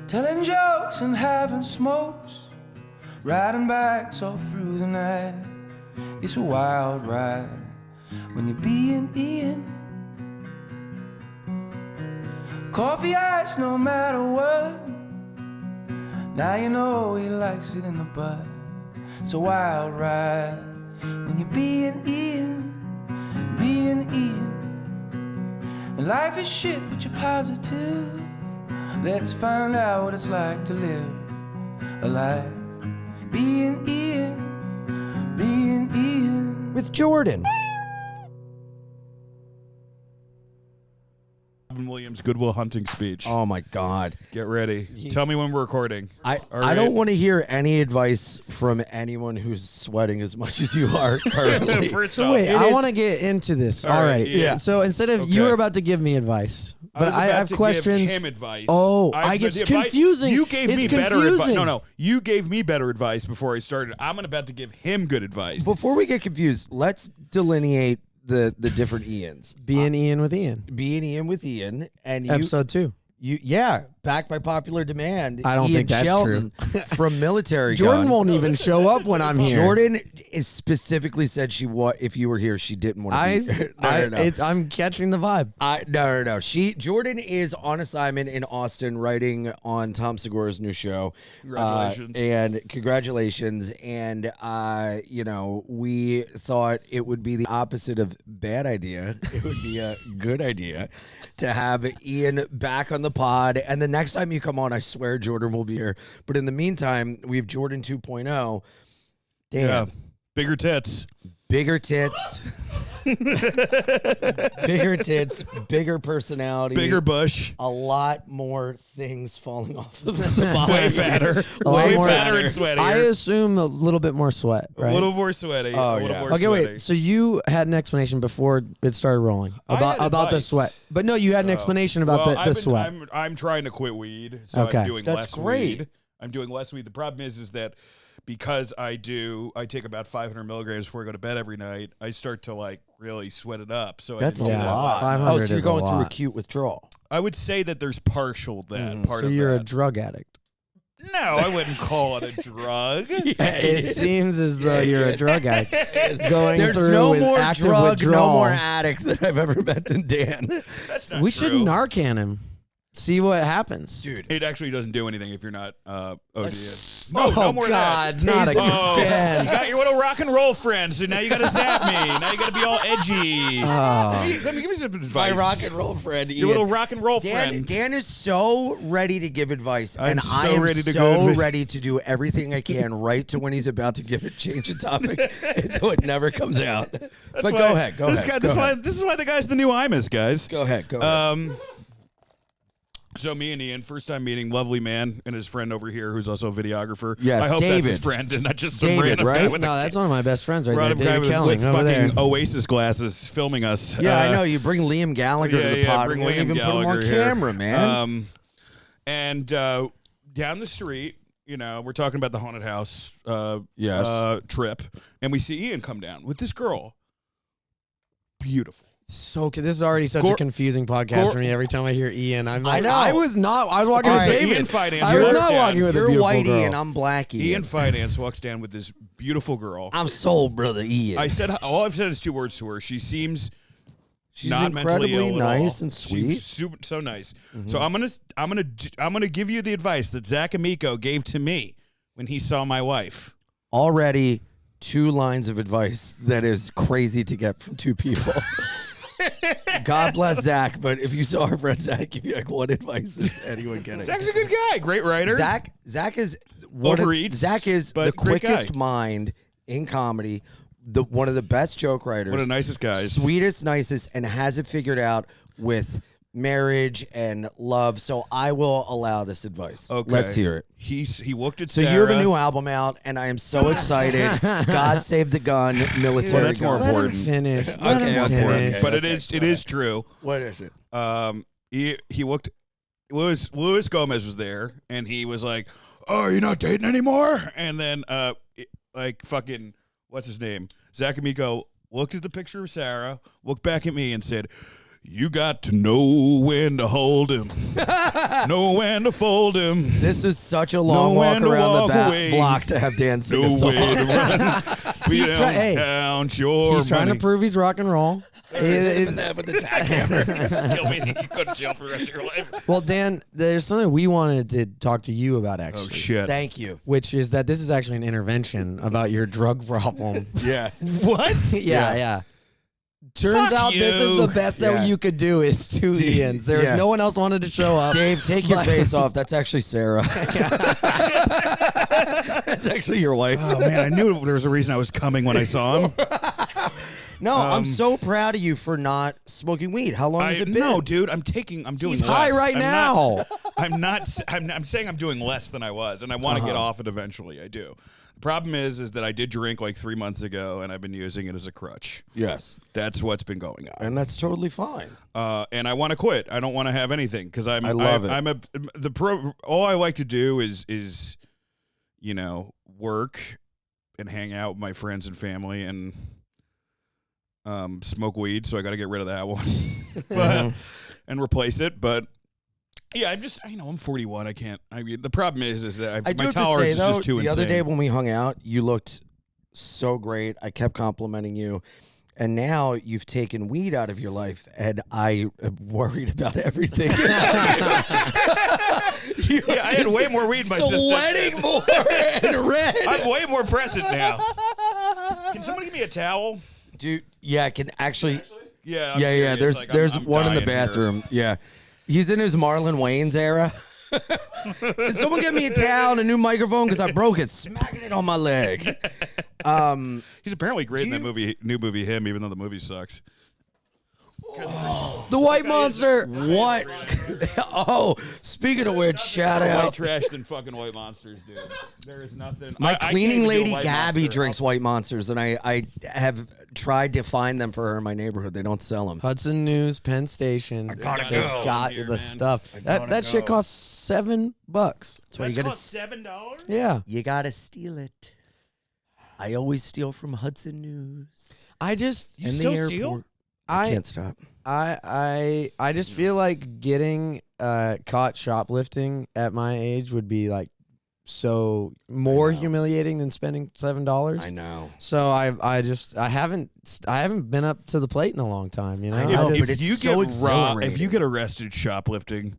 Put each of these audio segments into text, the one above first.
telling jokes and having smokes, riding bikes all through the night. It's a wild ride when you're being Ian. Coffee ice no matter what. Now you know he likes it in the butt. It's a wild ride when you're being Ian, being Ian. And life is shit, but you're positive. Let's find out what it's like to live a life being Ian, being Ian. With Jordan. Williams' Goodwill Hunting speech. Oh my God. Get ready. Tell me when we're recording. I don't want to hear any advice from anyone who's sweating as much as you are currently. So wait, I want to get into this already. Yeah. So instead of you were about to give me advice, but I have questions. Give him advice. Oh, I get confusing. You gave it's me confusing. better advice. No, you gave me better advice before I started. I'm about to give him good advice. Before we get confused, let's delineate the different Ians. Being Ian with Ian. Being Ian with Ian. And you, Episode 2. Yeah, backed by popular demand. I don't Ian think that's Shelton from Military Jordan Gun. won't even show up when I'm here. Jordan is specifically said if you were here, she didn't want to be here. No. I'm catching the vibe. No. Jordan is on assignment in Austin writing on Tom Segura's new show. Congratulations. And we thought it would be the opposite of bad idea. It would be a good idea to have Ian back on the pod. And the next time you come on, I swear Jordan will be here. But in the meantime, we have Jordan 2.0. Damn. Yeah. Bigger tits. Bigger tits. Bigger tits, bigger personality, bigger bush, a lot more things falling off of the body. Way fatter, way fatter and sweatier. I assume a little bit more sweat, right? A little more sweaty. Oh, yeah. Okay, wait. So you had an explanation before it started rolling about the sweat, but no, you had an explanation about the sweat. I'm trying to quit weed, so okay. I'm doing That's less great. weed. I'm doing less weed. The problem is that because I take about 500 milligrams before I go to bed every night, I start to really sweat it up. So that's a lot. Oh, so you're going through acute withdrawal. I would say that there's partial part so of that. you're a drug addict. No, I wouldn't call it a drug. It seems as though you're a drug addict. There's through no with more active drug, withdrawal. no more addict that I've ever met than Dan. That's not we true. should Narcan him. See what happens. Dude, it actually doesn't do anything if you're not OD. No more God, of that. Not again. You got your little rock and roll friends, so now you got to zap me. Now you got to be all edgy. Let me give you some advice. My rock and roll friend, Ian. Your little rock and roll friend. Dan is so ready to give advice, and I am ready to ready to do everything I can right to when he's about to change the topic, so it never comes out. Go ahead. This is why the guy's the new Imus, guys. Go ahead. So me and Ian, first time meeting, lovely man, and his friend over here, who's also a videographer. Yes, I hope David. that's his friend and not just some David, random right? guy with No, that's one of my best friends right there. random guy David with Kelling over fucking there. Oasis glasses filming us. Yeah, I know. You bring Liam Gallagher to the pod. Bring and Liam even Gallagher put him on here. camera, man. And down the street, we're talking about the haunted house trip, and we see Ian come down with this girl. Beautiful. So this is already such a confusing podcast for me. Every time I hear Ian, I'm like, I was walking with David. Ian Fidance I was not walking with a beautiful You're white girl. Ian, I'm black Ian. Ian Fidance walks down with this beautiful girl. I'm soul brother Ian. All I've said is 2 words to her. She seems She's not mentally incredibly ill at all. nice and sweet. She's so nice. So I'm gonna give you the advice that Zach Amico gave to me when he saw my wife. Already 2 lines of advice that is crazy to get from 2 people. God bless Zach, but if you saw our friend Zach, you'd be like, what advice is anyone getting? Zach's a good guy, great writer. Zach is Overeats, Zach is but the great quickest guy. mind in comedy, one of the best joke writers, One of the nicest guys. sweetest, nicest, and has it figured out with marriage and love. So I will allow this advice. Okay. Let's hear it. He looked at So Sarah. you have a new album out, and I am so excited. God Save the Gun, Military Well, that's more Gun. Let him important. finish. Let Okay, him okay, finish. okay. But it is true. What is it? He looked. Luis Gomez was there, and he was like, "Oh, you're not dating anymore?" And then, fucking, what's his name? Zach Amico looked at the picture of Sarah, looked back at me, and said, You got to know when to hold him, know when to fold him. This is such a long walk around the block to have Dan sing a song. Way to run. We don't count your He's trying to money. prove he's rock and roll. Even that with the jackhammer. You go to jail for the rest of your life. Well, Dan, there's something we wanted to talk to you about, actually. Oh, shit. Thank you. Which is that this is actually an intervention about your drug problem. Yeah. What? Yeah. Turns out this is the best that you could do is two Ians. There's no one else wanted to show up. Dave, take your face off. That's actually Sarah. That's actually your wife. Oh, man, I knew there was a reason I was coming when I saw him. No, I'm so proud of you for not smoking weed. How long has it been? No, dude, I'm doing He's less. high right now. I'm saying I'm doing less than I was, and I want to get off it eventually. I do. The problem is that I did drink like 3 months ago, and I've been using it as a crutch. Yes. That's what's been going on. And that's totally fine. And I want to quit. I don't want to have anything because I love it. All I like to do is, you know, work and hang out with my friends and family and smoke weed. So I got to get rid of that one and replace it. But yeah, I'm 41. I can't. I mean, the problem is that my tolerance is just too insane. The other day when we hung out, you looked so great. I kept complimenting you. And now you've taken weed out of your life, and I am worried about everything. Yeah, I had way more weed in my system. Sweating more and red. I'm way more present now. Can somebody give me a towel? Dude, yeah, I can actually. Yeah, I'm yeah. serious. There's Like, there's I'm one in the dying bathroom. Yeah, he's in his Marlon Wayans era. Can someone get me a towel and a new microphone because I broke it, smacking it on my leg. He's apparently great in that new movie Him, even though the movie sucks. The White Monster. What? Oh, speaking of which, shout White out. trash than fucking White Monsters, dude. There is nothing. My I can't cleaning even do a lady White Gabby Monster. drinks White Monsters, and I have tried to find them for her in my neighborhood. They don't sell them. Hudson News, Penn Station. gotta It's go. got Here, the man. stuff. gotta That shit go. costs $7. That's why you gotta. $7. Yeah. You gotta steal it. I always steal from Hudson News. I just You still steal? I can't stop. I just feel like getting caught shoplifting at my age would be like so more humiliating than spending $7. I know. So I haven't been up to the plate in a long time, you know. I know, If but it's you so get exhilarating. if you get arrested shoplifting,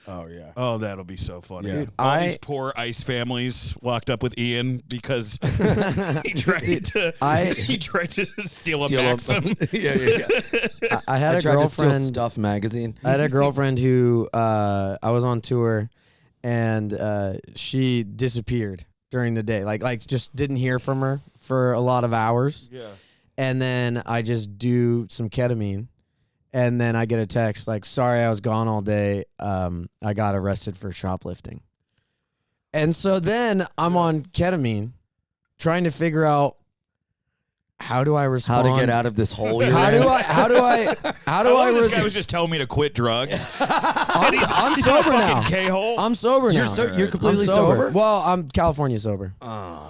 Oh yeah. oh, that'll be so funny. Yeah. Dude, All these poor ICE families locked up with Ian because he tried to steal a Maxim. yeah. I had a tried to steal girlfriend. Stuff magazine. I had a girlfriend who I was on tour, and she disappeared during the day. Like just didn't hear from her for a lot of hours. Yeah. And then I just do some ketamine, and then I get a text like, "Sorry, I was gone all day. I got arrested for shoplifting." And so then I'm on ketamine, trying to figure out how do I respond? How to get out of this hole? How do I This guy was just telling me to quit drugs. I'm He's sober a now. fucking K-hole. I'm sober now. You're completely I'm sober? Well, I'm California sober. What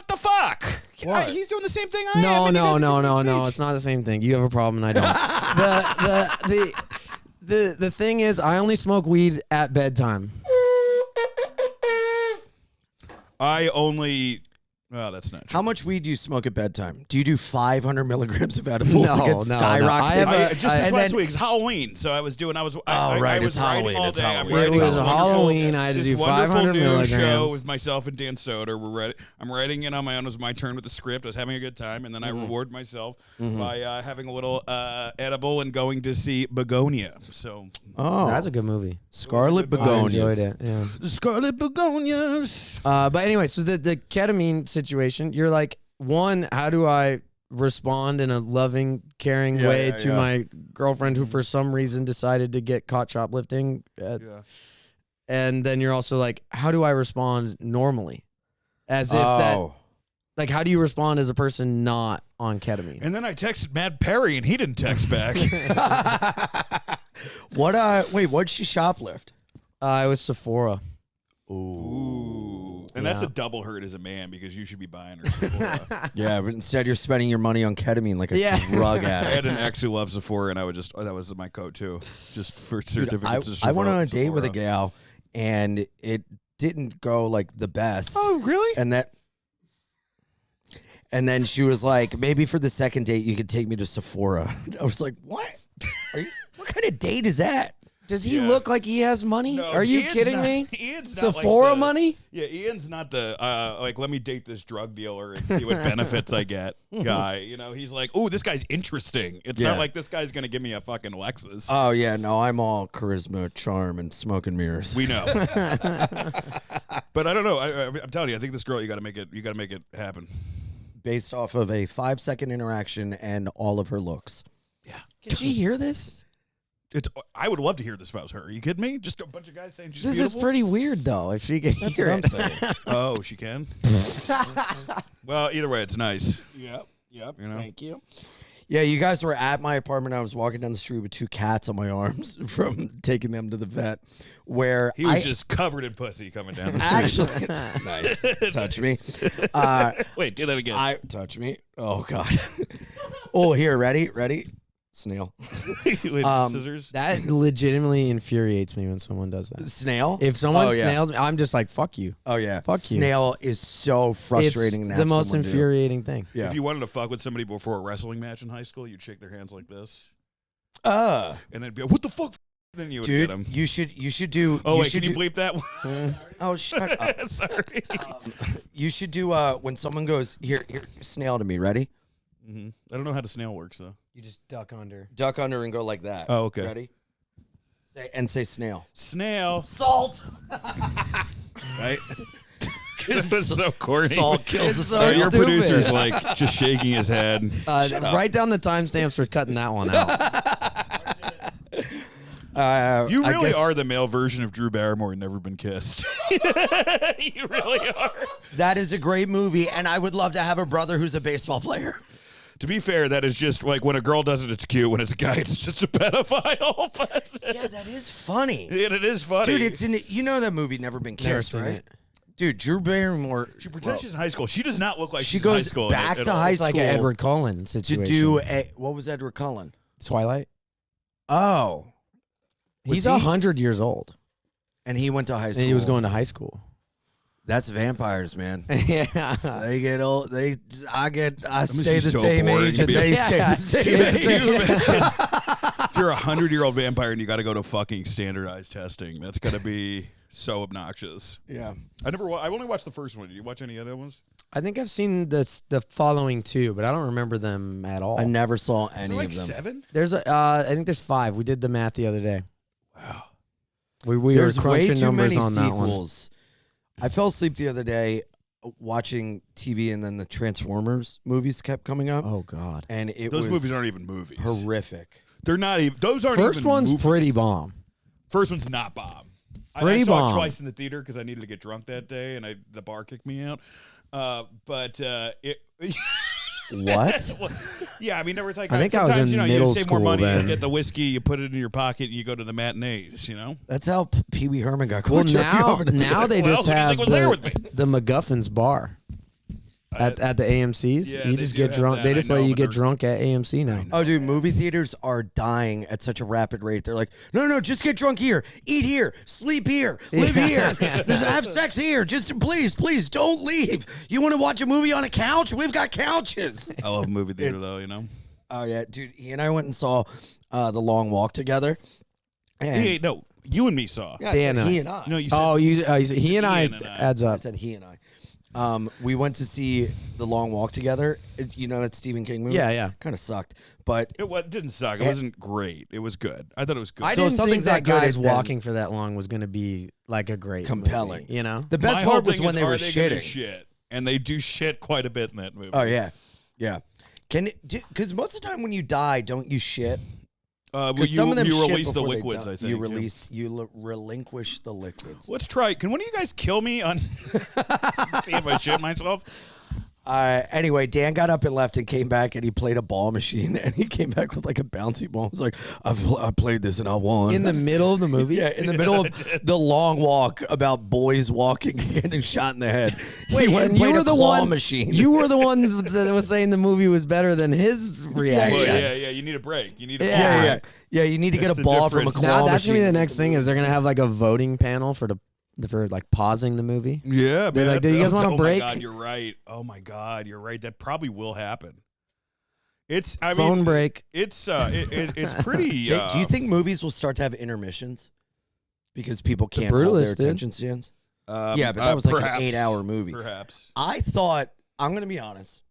the fuck? What? He's doing the same thing I am. No. It's not the same thing. You have a problem and I don't. The thing is, I only smoke weed at bedtime. I only. Oh, that's not true. How much weed do you smoke at bedtime? Do you do 500 milligrams of edibles No, to get no. skyrocketed? I have Just this and last then- week, it's Halloween, so I was doing. I was right, I was it's writing Halloween, all it's day. I'm Halloween. writing It was this wonderful- Halloween. I had to this do wonderful 500 new milligrams. show with myself and Dan Soder. I'm writing it on my own. It was my turn with the script. I was having a good time, and then I reward myself by having a little edible and going to see Begonia. So Oh, That's a good movie. Scarlet I Begonias. enjoyed it. Yeah. Scarlet Begonias. But anyway, so the ketamine situation, you're like, one, how do I respond in a loving, caring way to my girlfriend who for some reason decided to get caught shoplifting? And then you're also like, how do I respond normally? As if that, like, how do you respond as a person not on ketamine? And then I texted Matt Perry, and he didn't text back. What'd she shoplift? It was Sephora. Ooh. And that's a double hurt as a man because you should be buying her Sephora. Yeah, but instead you're spending your money on ketamine like a drug I addict. had an ex who loves Sephora, and I would just that was my go-to, just for certificates. I went on a date with a gal, and it didn't go like the best. Oh, really? And then she was like, maybe for the second date you could take me to Sephora. I was like, what? What kind of date is that? Does he look like he has money? No, Are you Ian's kidding not, me? Ian's not Sephora like money? Yeah, Ian's not the like let me date this drug dealer and see what benefits I get guy. You know, he's like, oh, this guy's interesting. It's not like this guy's gonna give me a fucking Lexus. Oh yeah, no, I'm all charisma, charm, and smoke and mirrors. We know, but I don't know. I'm telling you, I think this girl, you got to make it happen. Based off of a 5-second interaction and all of her looks. Yeah, Can she hear this? I would love to hear this if I was her. Are you kidding me? Just a bunch of guys saying she's This beautiful? is pretty weird, though, if she can hear That's what I'm it. saying. Oh, she can? Well, either way, it's nice. Yep. You know? Thank you. Yeah, you guys were at my apartment. I was walking down the street with 2 cats on my arms from taking them to the vet, where He was just covered in pussy coming down the street. actually nice. Touch me. Wait, do that again. Touch me. Oh God. Oh, here, ready? Snail. With scissors. That legitimately infuriates me when someone does that. Snail? If someone Oh, yeah. snails me, I'm just like, fuck you. Oh yeah. Fuck you. Snail is so frustrating. It's to the have most someone do. infuriating thing. Yeah. If you wanted to fuck with somebody before a wrestling match in high school, you'd shake their hands like this, and and then be like, "What the fuck?" Then you would get them. you should do. Oh you wait, should can you do- bleep that? Oh shut up. Sorry. You should do when someone goes here snail to me. Ready? I don't know how the snail works though. You just duck under. Duck under and go like that. Oh, okay. Ready? Say snail. Snail, Salt. right? This is so corny. Salt kills the It's so snail. Your stupid. producer's like just shaking his head. Write down the timestamps for cutting that one out. You I really guess- are the male version of Drew Barrymore in Never Been Kissed. You really are. That is a great movie, and I would love to have a brother who's a baseball player. To be fair, that is just like when a girl does it, it's cute. When it's a guy, it's just a pedophile. But Yeah, that is funny. it is funny. Dude, it's in you know that movie Never Been Never Kissed, seen right? it. Dude, Drew Barrymore She pretends she's in high school. She does not look like She she's in high goes school. back at to all. high It's like an school Edward Cullen to situation. do a what was Edward Cullen? Twilight. Oh. He's he? 100 years old. And he went to high school. And he was going to high school. That's vampires, man. Yeah. They get old. I must stay be the so same boring age, to and be- they Yeah. stay the same age. If you're a 100-year-old vampire and you got to go to fucking standardized testing, that's got to be so obnoxious. Yeah. I only watched the first one. Did you watch any other ones? I think I've seen the following 2, but I don't remember them at all. I never saw Is any there like of them. 7? There's I think there's 5. We did the math the other day. Wow. We were There's way crunching too numbers many on that one. sequels. I fell asleep the other day watching TV, and then the Transformers movies kept coming up, Oh God. and Those was movies aren't even movies. horrific. They're not even. Those aren't First even one's movies. pretty bomb. First one's not bomb. Pretty I saw bomb. it twice in the theater because I needed to get drunk that day, and the bar kicked me out. But it. What? Well, yeah, I mean, there was like I think I was sometimes in you middle save more school money, then. you get the whiskey, you put it in your pocket, and you go to the matinees. You know. That's how Pee Wee Herman got Well, caught jerking now over to the they Well, just who do you have think was there with me? the MacGuffin's bar at the AMC's. Yeah, you they just do get have drunk. that. They I just know, let you but get they're- drunk at AMC now. Oh, dude, movie theaters are dying at such a rapid rate. They're like, no, just get drunk here, eat here, sleep here, live here, just have sex here. Just please, don't leave. You want to watch a movie on a couch? We've got couches. I love movie theater though. You know. Oh yeah, dude. He and I went and saw The Long Walk together. And Hey, no, you and me saw. yeah, I said Dan, he and I. No, you said. Oh, you said he and I Ian and I. adds I up. said he and I. We went to see The Long Walk together. You know that Stephen King movie? Yeah. Kind of sucked, but It didn't suck. It wasn't great. It was good. I thought it was good. I So didn't something think that that good guy's at then. walking for that long was going to be like a great Compelling. movie, you know? the best My whole part was thing when is, they were are gonna do shitting. shit, and they do shit quite a bit in that movie. Oh yeah, yeah. Because most of the time when you die, don't you shit? Well, Because some of them you shit release the before they liquids. die. I think You relinquish the liquids. Let's try. Can one of you guys kill me on seeing if I shit myself? Anyway, Dan got up and left and came back and he played a ball machine and he came back with like a bouncy ball. He was like, I played this and I won. In the middle of the movie? Yeah, in the middle of the long walk about boys walking and getting shot in the head. Wait, he went and you played were a the claw one. machine. You were the one that was saying the movie was better than his reaction. Well, yeah. You need a break. You need a Yeah, you need to That's get a the ball from a difference. claw Now that's machine. gonna be the next thing is they're gonna have like a voting panel for like pausing the movie. Yeah, They're man. like, do you guys want a break? Oh my God, you're right. Oh my God, you're right. That probably will happen. I Phone mean, break. It's it's pretty. Do you think movies will start to have intermissions because people can't Brutalist hold their did. attention spans? Yeah, but that was like an 8-hour movie. Perhaps. I thought, I'm going to be honest,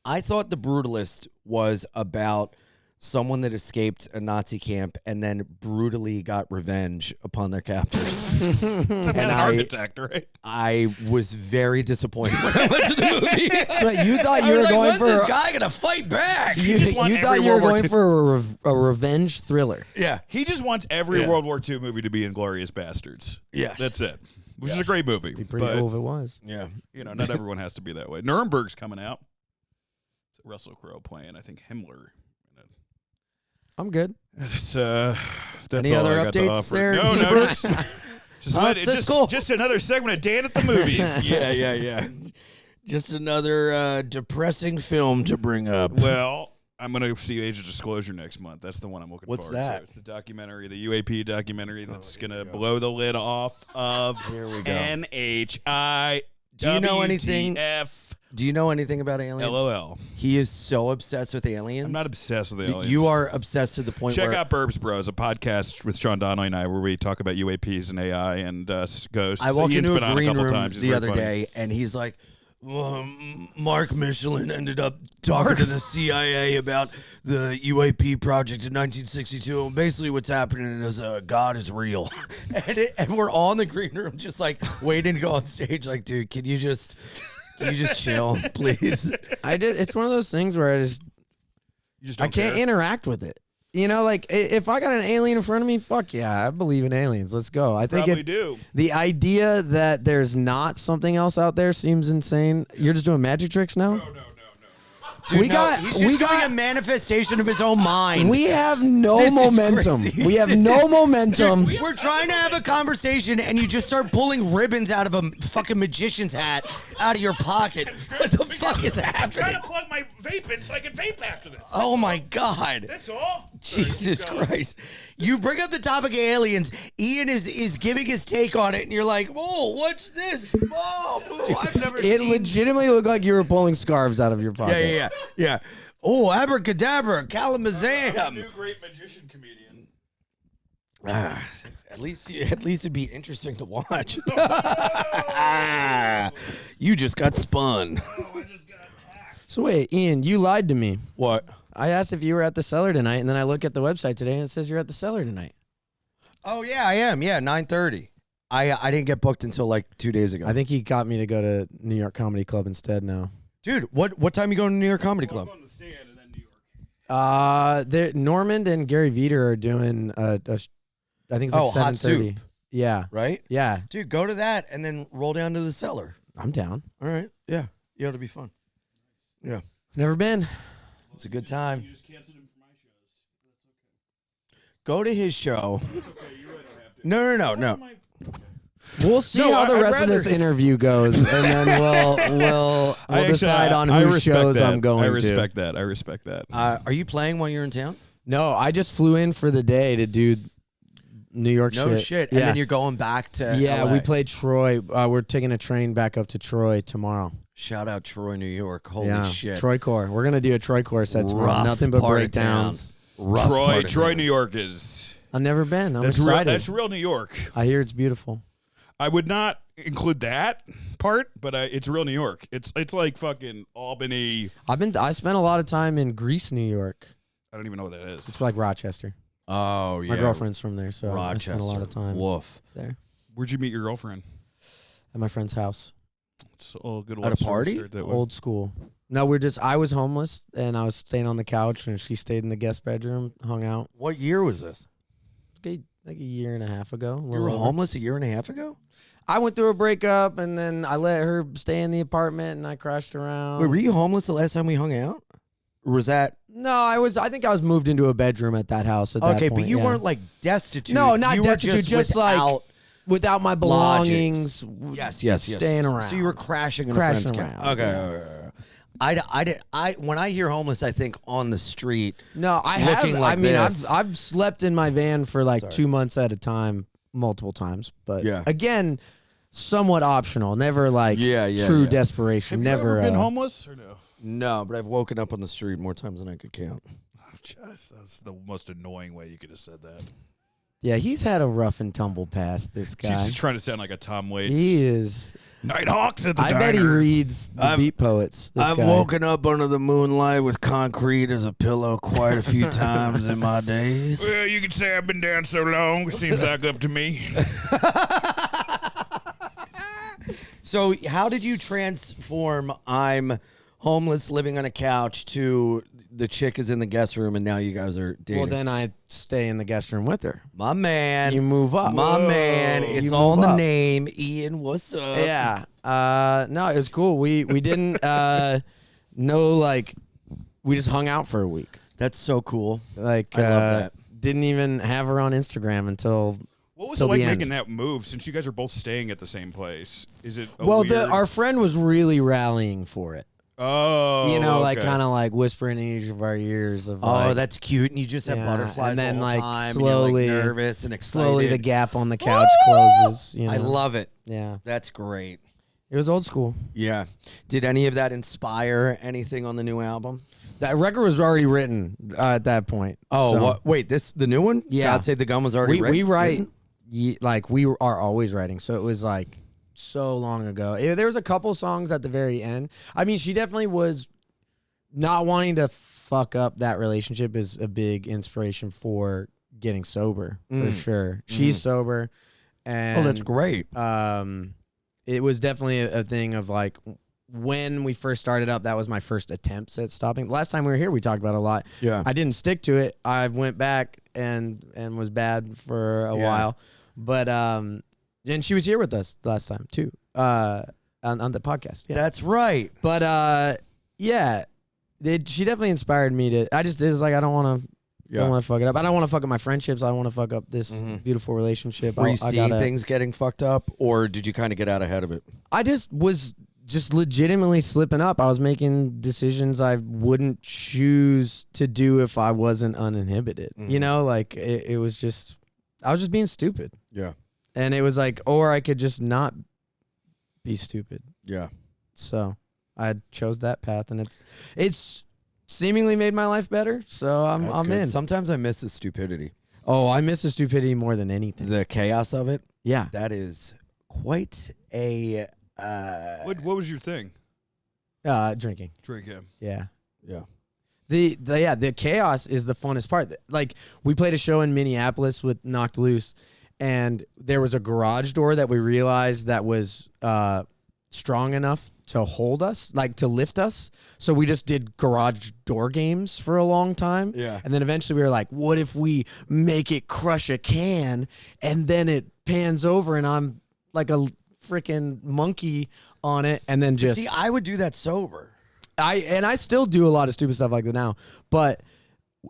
I thought The Brutalist was about someone that escaped a Nazi camp and then brutally got revenge upon their captors. It's about an architect, right? I was very disappointed when I went to the movie. So you thought I you was were like, going when's for this guy going to fight back? you just want thought every you were World War going II for a revenge thriller. Yeah. He just wants every Yeah. World War II movie to be Inglourious Bastards. Yes. That's it. Which is a great movie. Be pretty but, cool if it was. Yeah. you know, not everyone has to be that way. Nuremberg's coming out. Russell Crowe playing, I think, Himmler. I'm good. That's Any all other I got to updates offer. there, No, Hubert? just another segment of Dan at the movies. Yeah. Just another depressing film to bring up. Well, I'm going to see Age of Disclosure next month. That's the one I'm looking What's forward that? to. It's the documentary, the UAP documentary that's going to blow the lid off of Here we go. NHI. Do you know anything? WTF. Do you know anything about aliens? LOL. He is so obsessed with aliens. I'm not obsessed with aliens. You are obsessed to the point Check where out Burbs Bros, a podcast with Sean Donnelly and I where we talk about UAPs and AI and ghosts. I walked Ian's into been a on green couple room times. He's the very other funny. day, and he's like, Mark Michelin ended up talking to the CIA about the UAP project in 1962. And basically what's happening is God is real. and we're all in the green room just like waiting to go on stage. Like, dude, can you just chill, please? It's one of those things where You just I don't can't care. interact with it. You know, like if I got an alien in front of me, fuck yeah, I believe in aliens. Let's go. I think Probably do. the idea that there's not something else out there seems insane. You're just doing magic tricks now? No. Dude, We got- he's we just doing got- a manifestation of his own mind. We have no This is momentum. crazy. We have This no is- momentum. Dude, we're trying to have a conversation, and you just start pulling ribbons out of a fucking magician's hat out of your pocket. What the fuck is happening? plug my vape in so I can vape after this. Oh my God. That's all. Jesus Christ. You bring up the topic of aliens, Ian is giving his take on it, and you're like, oh, what's this? Oh, boo, I've never It seen. legitimately looked like you were pulling scarves out of your pocket. Yeah. Oh, abracadabra, calamazam. New great magician comedian. At least it'd be interesting to watch. You just got spun. So wait, Ian, you lied to me. What? I asked if you were at the cellar tonight, and then I look at the website today, and it says you're at the cellar tonight. Oh yeah, I am. Yeah, 9:30. I didn't get booked until like 2 days ago. I think he got me to go to New York Comedy Club instead now. Dude, what time you going to New York Comedy Club? Going to the stand and then New York. Normand and Gary Veter are doing I think it's like Oh, Hot 7:30. Soup. Yeah, Right? yeah. Dude, go to that and then roll down to the cellar. I'm down. All right. Yeah. Yeah, it'll be fun. Yeah. Never been. It's a good time. You just canceled him for my shows. Go to his show. It's okay. You really don't have to. No. We'll see No, how the I'd rest of this rather- interview goes, and then we'll decide on whose shows I'm going I to. respect that. I respect that. Are you playing while you're in town? No, I just flew in for the day to do New York No shit. shit. Yeah. And then you're going back to Yeah, LA. we played Troy. We're taking a train back up to Troy tomorrow. Shout out Troy, New York. Holy yeah, shit. Troy Core. We're gonna do a Troy Core set tomorrow. Rough Nothing but part of breakdowns. Rough part of Troy, town. New York is. I've never been. I'm That's real. excited. That's real New York. I hear it's beautiful. I would not include that part, but it's real New York. It's like fucking Albany. I spent a lot of time in Greece, New York. I don't even know what that is. It's like Rochester. Oh, yeah. My girlfriend's from there, so Rochester. I spent a lot of time Woof. there Where'd you meet your girlfriend? at my friend's house. It's all good. At a party? Old school. No, I was homeless and I was staying on the couch, and she stayed in the guest bedroom, hung out. What year was this? Like a year and a half ago. a You little were over. homeless a year and a half ago? I went through a breakup, and then I let her stay in the apartment, and I crashed around. Wait, were you homeless the last time we hung out? Or was that? No, I think I was moved into a bedroom at that house at that point. Okay, but you yeah. weren't like destitute. No, not you were destitute, just without like without my belongings. Yes. Staying around. So you were crashing in Crashing a friend's around, camp. Okay. I when I hear homeless, I think on the street. No, I looking have. like I mean, this. I've slept in my van for like 2 months at a time, multiple times. But again, somewhat optional. Never like true desperation. Have Never you ever been homeless or no? No, but I've woken up on the street more times than I could count. That's the most annoying way you could have said that. Yeah, he's had a rough and tumble past. This guy. She's just trying to sound like a Tom Waits. He is. Nighthawks at the I diner. bet he reads the beat poets. I've woken up under the moonlight with concrete as a pillow quite a few times in my days. Well, you could say I've been down so long. It seems like up to me. So how did you transform I'm homeless living on a couch to the chick is in the guest room and now you guys are dating? Well, then I stay in the guest room with her. My man. You move up. My man. It's You all in move the up. name. Ian, what's up? Yeah. No, it was cool. We didn't know, like, we just hung out for a week. That's so cool. Like, I love that. Didn't even have her on Instagram until. What was it till like the end. making that move since you guys are both staying at the same place? Is it Well, weird... our friend was really rallying for it. Oh, You know, like okay. kind of like whispering in each of our ears of Oh, like, that's cute. And you just have Yeah, butterflies and then, the whole like, time. slowly- and you're, like, nervous and excited. slowly the gap on the couch closes. You know? I love it. Yeah, That's great. it was old school. Yeah. Did any of that inspire anything on the new album? That record was already written at that point. Oh, so what? Wait, the new one? Yeah. God Save the Gun was already we write written? like we are always writing. So it was like so long ago. There was a couple songs at the very end. I mean, she definitely was not wanting to fuck up that relationship is a big inspiration for getting sober for sure. She's sober, and Oh, that's great. it was definitely a thing of like when we first started up, that was my first attempts at stopping. The last time we were here, we talked about it a lot. Yeah. I didn't stick to it. I went back and was bad for a while, but and she was here with us last time too, on the podcast. Yeah, That's right. but yeah, she definitely inspired me to. I just was like, I don't want to fuck it up. I don't want to fuck up my friendships. I don't want to fuck up this beautiful relationship. Were you seeing things getting fucked up, or did you kind of get out ahead of it? I just was legitimately slipping up. I was making decisions I wouldn't choose to do if I wasn't uninhibited. You know, like it was just, I was just being stupid. Yeah. And it was like, or I could just not be stupid. Yeah. So I chose that path, and it's seemingly made my life better. So I'm good. in. Sometimes I miss the stupidity, Oh, I miss the stupidity more than anything. the chaos of it. Yeah. That is quite a. What was your thing? Drinking. Drinking. Yeah. Yeah. The chaos is the funnest part. Like, we played a show in Minneapolis with Knocked Loose, and there was a garage door that we realized that was strong enough to hold us, like to lift us. So we just did garage door games for a long time. Yeah. And then eventually we were like, what if we make it crush a can and then it pans over and I'm like a freaking monkey on it, and then just See, I would do that sober. I still do a lot of stupid stuff like that now, but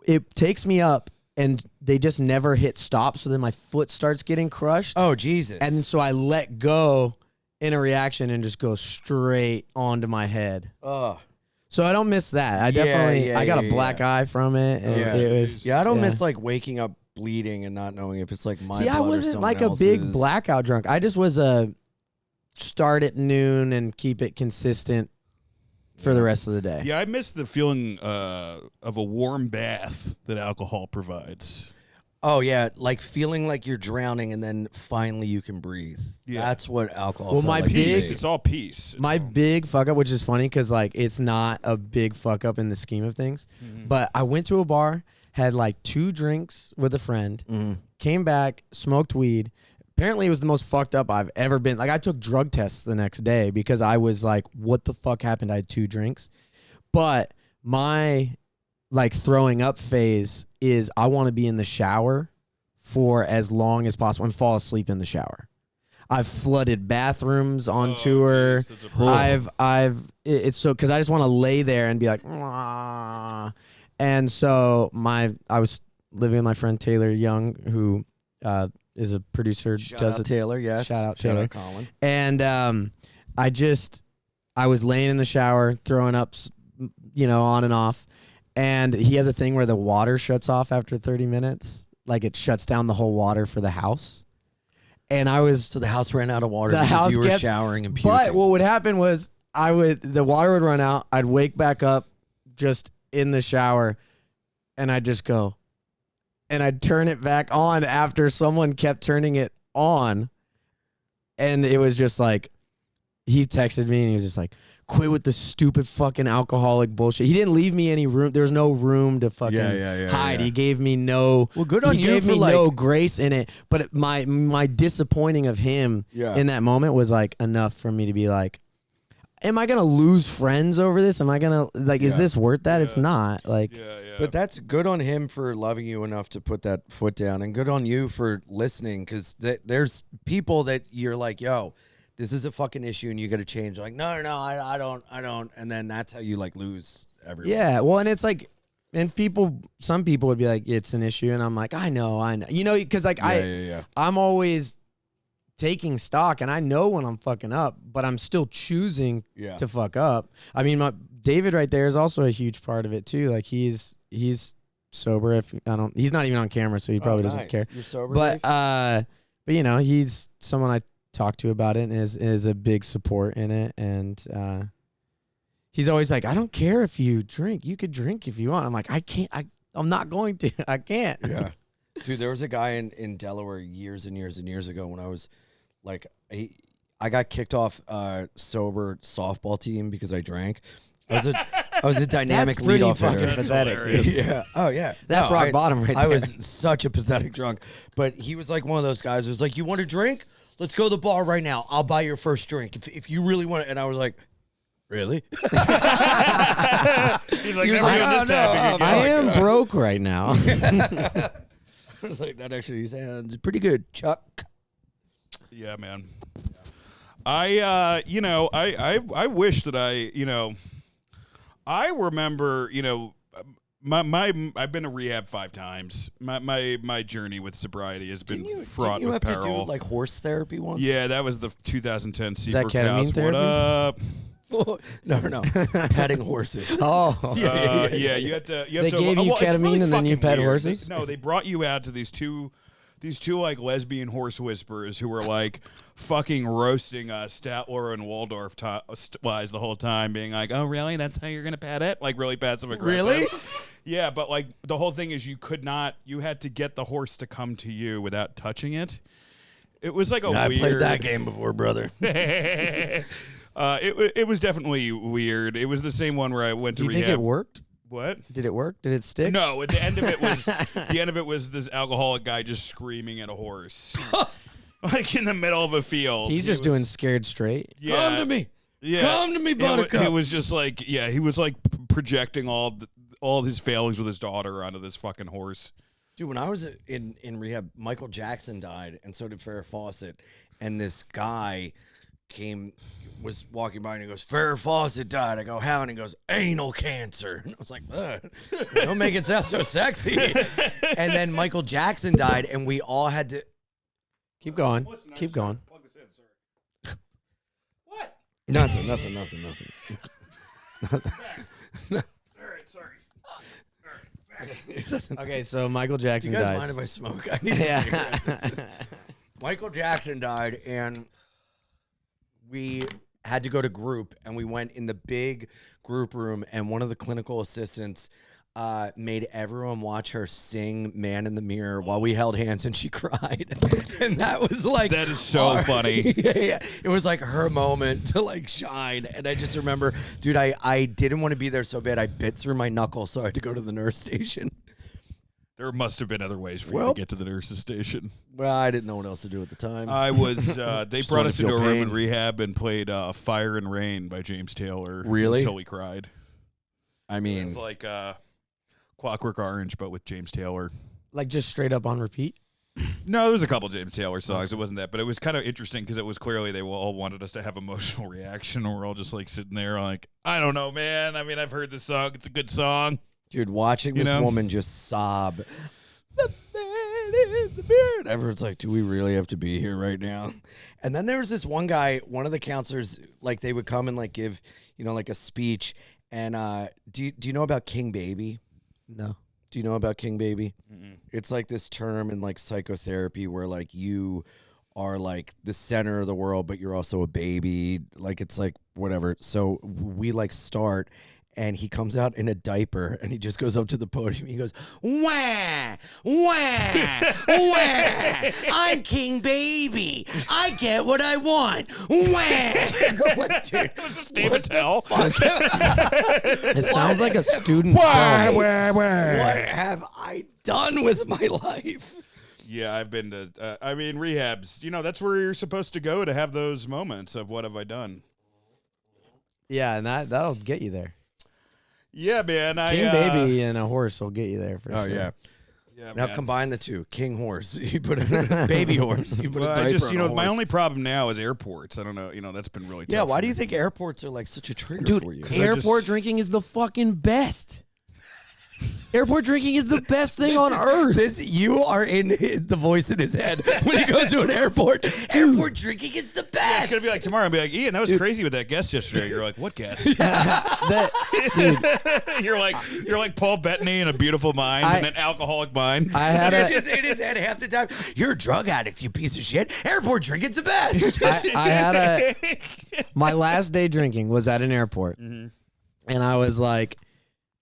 it takes me up and they just never hit stop. So then my foot starts getting crushed. Oh, Jesus. And so I let go in a reaction and just go straight onto my head. Oh. So I don't miss that. I definitely, I got a black eye from it. And Yeah. it was, I don't miss like waking up bleeding and not knowing if it's like my See, blood I or wasn't someone like a big else's. blackout drunk. I just was a start at noon and keep it consistent for the rest of the day. Yeah, I miss the feeling of a warm bath that alcohol provides. Oh yeah, like feeling like you're drowning and then finally you can breathe. Yeah. That's what alcohol. Well, felt my like to Peace. me. It's all peace. It's My all- big fuck up, which is funny because like it's not a big fuck up in the scheme of things, but I went to a bar, had like 2 drinks with a friend, came back, smoked weed. Apparently it was the most fucked up I've ever been. Like I took drug tests the next day because I was like, what the fuck happened? I had 2 drinks. But my like throwing up phase is I want to be in the shower for as long as possible and fall asleep in the shower. I've flooded bathrooms on tour. geez, that's It's so because I just want to lay there and be like, "Mwah." And so I was living with my friend Taylor Young, who is a producer. Shout out Taylor, yes. Shout out Taylor. Shout out Colin. And I was laying in the shower, throwing up, on and off. And he has a thing where the water shuts off after 30 minutes. Like it shuts down the whole water for the house. And So the house ran out of water because you were showering and puking. But what would happen was the water would run out. I'd wake back up just in the shower and I'd just go. And I'd turn it back on after someone kept turning it on. And it was just like, he texted me and he was just like, quit with the stupid fucking alcoholic bullshit. He didn't leave me any room. There was no room to fucking hide. Yeah. He gave me no. Well, good on he you gave for me no grace in it. But my disappointing of him in that moment was like enough for me to be like, am I gonna lose friends over this? Am I gonna is this worth that? It's not like. But that's good on him for loving you enough to put that foot down, and good on you for listening, because there's people that you're like, yo, this is a fucking issue and you got to change. Like, no, I don't. And then that's how you like lose everyone. Yeah. Well, and it's like, and some people would be like, it's an issue. And I'm like, I know. Cause like I'm always taking stock and I know when I'm fucking up, but I'm still choosing to fuck up. I mean, David right there is also a huge part of it too. Like he's sober. He's not even on camera, so he probably doesn't care. You're sober, but he's someone I talk to about it and is a big support in it. And he's always like, I don't care if you drink. You could drink if you want. I'm like, I can't. I'm not going to. I can't. Yeah. Dude, there was a guy in Delaware years and years and years ago when I was like, I got kicked off sober softball team because I drank. I was a dynamic That's pretty leadoff fucking hitter. pathetic, dude. Yeah. Oh, yeah. That's rock bottom right there. I was such a pathetic drunk. But he was like one of those guys who was like, you want a drink? Let's go to the bar right now. I'll buy your first drink. If you really want it. And I was like, really? He's like, never doing this tapping again. I am broke right now. I was like, that actually sounds pretty good, Chuck. Yeah, man. I wish that I remember, I've been to rehab 5 times. My journey with sobriety has been fraught with peril. Didn't you have to do like horse therapy once? Yeah, that was the 2010 that Seabrook ketamine House. therapy? What up? No. Petting horses. Oh. Yeah, you had to. They gave you it's ketamine really and then you fucking pet weird. horses? They brought you out to these two like lesbian horse whisperers who were like fucking roasting us, Statler and Waldorf wise the whole time, being like, "Oh, really? That's how you're gonna pet it?" Like really passive aggressive. Really? Yeah, but like the whole thing is you had to get the horse to come to you without touching it. It was like I played that game before, brother. It was definitely weird. It was the same one where I went to Do you rehab. think it worked? What? Did it work? Did it stick? No, at the end of it was this alcoholic guy just screaming at a horse. Like in the middle of a field. He's just doing scared straight. Yeah, Come to me. Yeah. Come to me, Buttercup. It was just like, he was like projecting all his failings with his daughter onto this fucking horse. Dude, when I was in rehab, Michael Jackson died, and so did Farrah Fawcett. And this guy was walking by and he goes, Farrah Fawcett died. I go, how? And he goes, anal cancer. And I was like, ugh, don't make it sound so sexy. And then Michael Jackson died, and we all had to Keep going. Keep going. Plug this in, sir. What? nothing. All right, sorry. All right, back. Okay, so Michael Jackson You guys dies. mind if I smoke? I need a cigarette. Michael Jackson died, and we had to go to group, and we went in the big group room, and one of the clinical assistants made everyone watch her sing Man in the Mirror while we held hands, and she cried. And that was like... That is so funny. Yeah. It was like her moment to like shine. And I just remember, dude, I didn't want to be there so bad. I bit through my knuckle, so I had to go to the nurse station. There must have been other ways for you to get to the nurse's station. Well, I didn't know what else to do at the time. I was. They brought us into a room in pain. rehab and played "Fire and Rain" by James Taylor. Really? Until we cried. I It mean, was like Clockwork Orange, but with James Taylor. Like just straight up on repeat. No, there was a couple James Taylor songs. It wasn't that, but it was kind of interesting because it was clearly they all wanted us to have emotional reaction, and we're all just like sitting there like, I don't know, man. I mean, I've heard this song. It's a good song. Dude, watching this woman just sob. The man in the beard. Everyone's like, do we really have to be here right now? And then there was this one guy, one of the counselors, like they would come and like give, like a speech. And do you know about King Baby? No. Do you know about King Baby? It's like this term in like psychotherapy where like you are like the center of the world, but you're also a baby. Like it's like whatever. So we like start, and he comes out in a diaper, and he just goes up to the podium. He goes, wah, wah, wah. I'm King Baby. I get what I want. Wah. Like, dude, It was just David Tell. It sounds like a student. Wah, film. wah, wah. What have I done with my life? Yeah, I've been to, rehabs. That's where you're supposed to go to have those moments of what have I done. Yeah, and that'll get you there. Yeah, man. King Baby and a horse will get you there for sure. Yeah. Yeah, Now man. combine the two. King horse. You put a baby horse. You put a diaper on a horse. my only problem now is airports. I don't know. That's been really tough. Yeah, why for do you me. think airports are like such a trigger Dude, for you? airport drinking is the fucking best. Airport drinking is the best thing on earth. You are in the voice in his head when he goes to an airport. Airport drinking is the Yeah, best. it's gonna be like tomorrow. I'll be like, Ian, that was crazy with that guest yesterday. You're like, what guest? Dude, you're like Paul Bettany in A Beautiful Mind and an Alcoholic Mind. I had a, Just in his head half the time. You're a drug addict, you piece of shit. Airport drinking's the best. I had my last day drinking was at an airport, and I was like,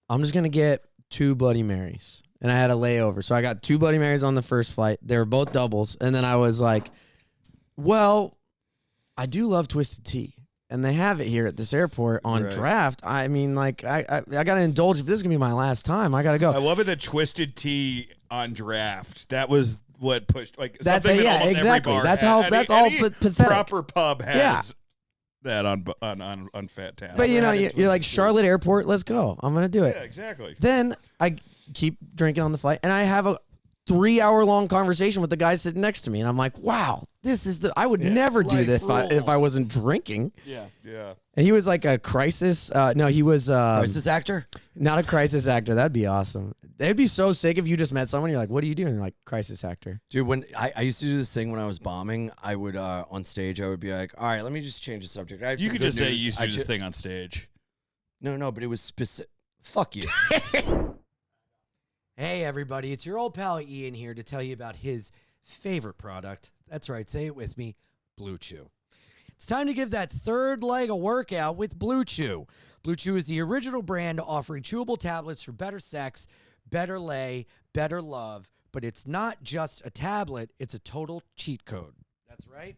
I'm just gonna get 2 Bloody Marys, and I had a layover, so I got 2 Bloody Marys on the first flight. They were both doubles, and then I was like, well, I do love Twisted Tea, and they have it here at this airport on draft. I mean, like, I gotta indulge. If this is gonna be my last time, I gotta go. I love it that Twisted Tea on draft. That was what pushed like That's something it, that yeah, almost exactly. every bar That's had. how. Any- That's all any pathetic. proper pub has Yeah. that on Fat Tap. But you're like Charlotte Airport. Let's go. I'm gonna do it. Yeah, exactly. Then I keep drinking on the flight, and I have a 3-hour-long conversation with the guy sitting next to me, and I'm like, "Wow, this is the I would never do this if I wasn't drinking." Yeah. And he was like a crisis. No, he was Crisis actor? not a crisis actor. That'd be awesome. It'd be so sick if you just met someone. You're like, "What are you doing?" They're like, crisis actor. Dude, when I used to do this thing when I was bombing, I would, on stage, I would be like, all right, let me just change the subject. I have You some could good just say news. you used to do this thing on stage. No, but it was specific. Fuck you. Hey, everybody. It's your old pal Ian here to tell you about his favorite product. That's right. Say it with me. Blue Chew. It's time to give that third leg a workout with Blue Chew. Blue Chew is the original brand offering chewable tablets for better sex, better lay, better love. But it's not just a tablet. It's a total cheat code. That's right.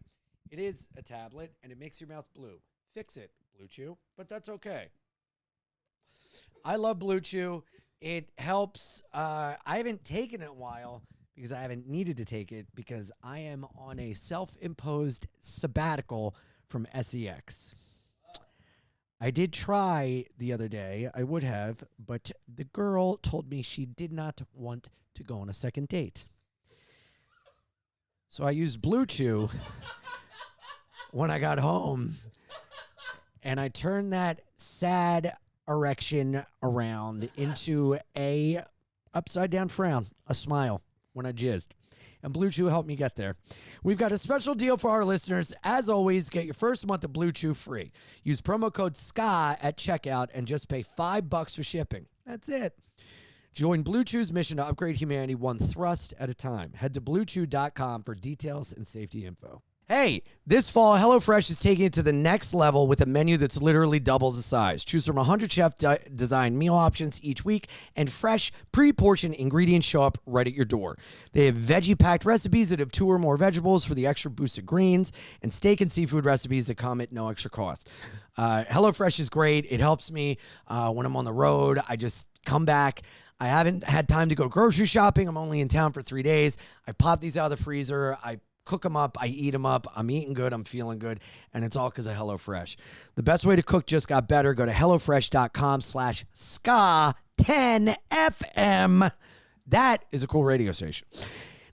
It is a tablet, and it makes your mouth blue. Fix it, Blue Chew. But that's okay. I love Blue Chew. It helps. I haven't taken it in a while because I haven't needed to take it because I am on a self-imposed sabbatical from SEX. I did try the other day. I would have, but the girl told me she did not want to go on a second date. So I used Blue Chew when I got home, and I turned that sad erection around into a upside down frown, a smile when I jizzed. And Blue Chew helped me get there. We've got a special deal for our listeners. As always, get your first month of Blue Chew free. Use promo code SKA at checkout and just pay $5 for shipping. That's it. Join Blue Chew's mission to upgrade humanity one thrust at a time. Head to bluechew.com for details and safety info. Hey, this fall, HelloFresh is taking it to the next level with a menu that's literally doubles the size. Choose from 100 chef-designed meal options each week, and fresh, pre-portioned ingredients show up right at your door. They have veggie-packed recipes that have 2 or more vegetables for the extra boost of greens, and steak and seafood recipes that come at no extra cost. HelloFresh is great. It helps me when I'm on the road. I just come back. I haven't had time to go grocery shopping. I'm only in town for 3 days. I pop these out of the freezer. I cook them up. I eat them up. I'm eating good. I'm feeling good. And it's all because of HelloFresh. The best way to cook just got better. Go to HelloFresh.com/SKA10FM. That is a cool radio station.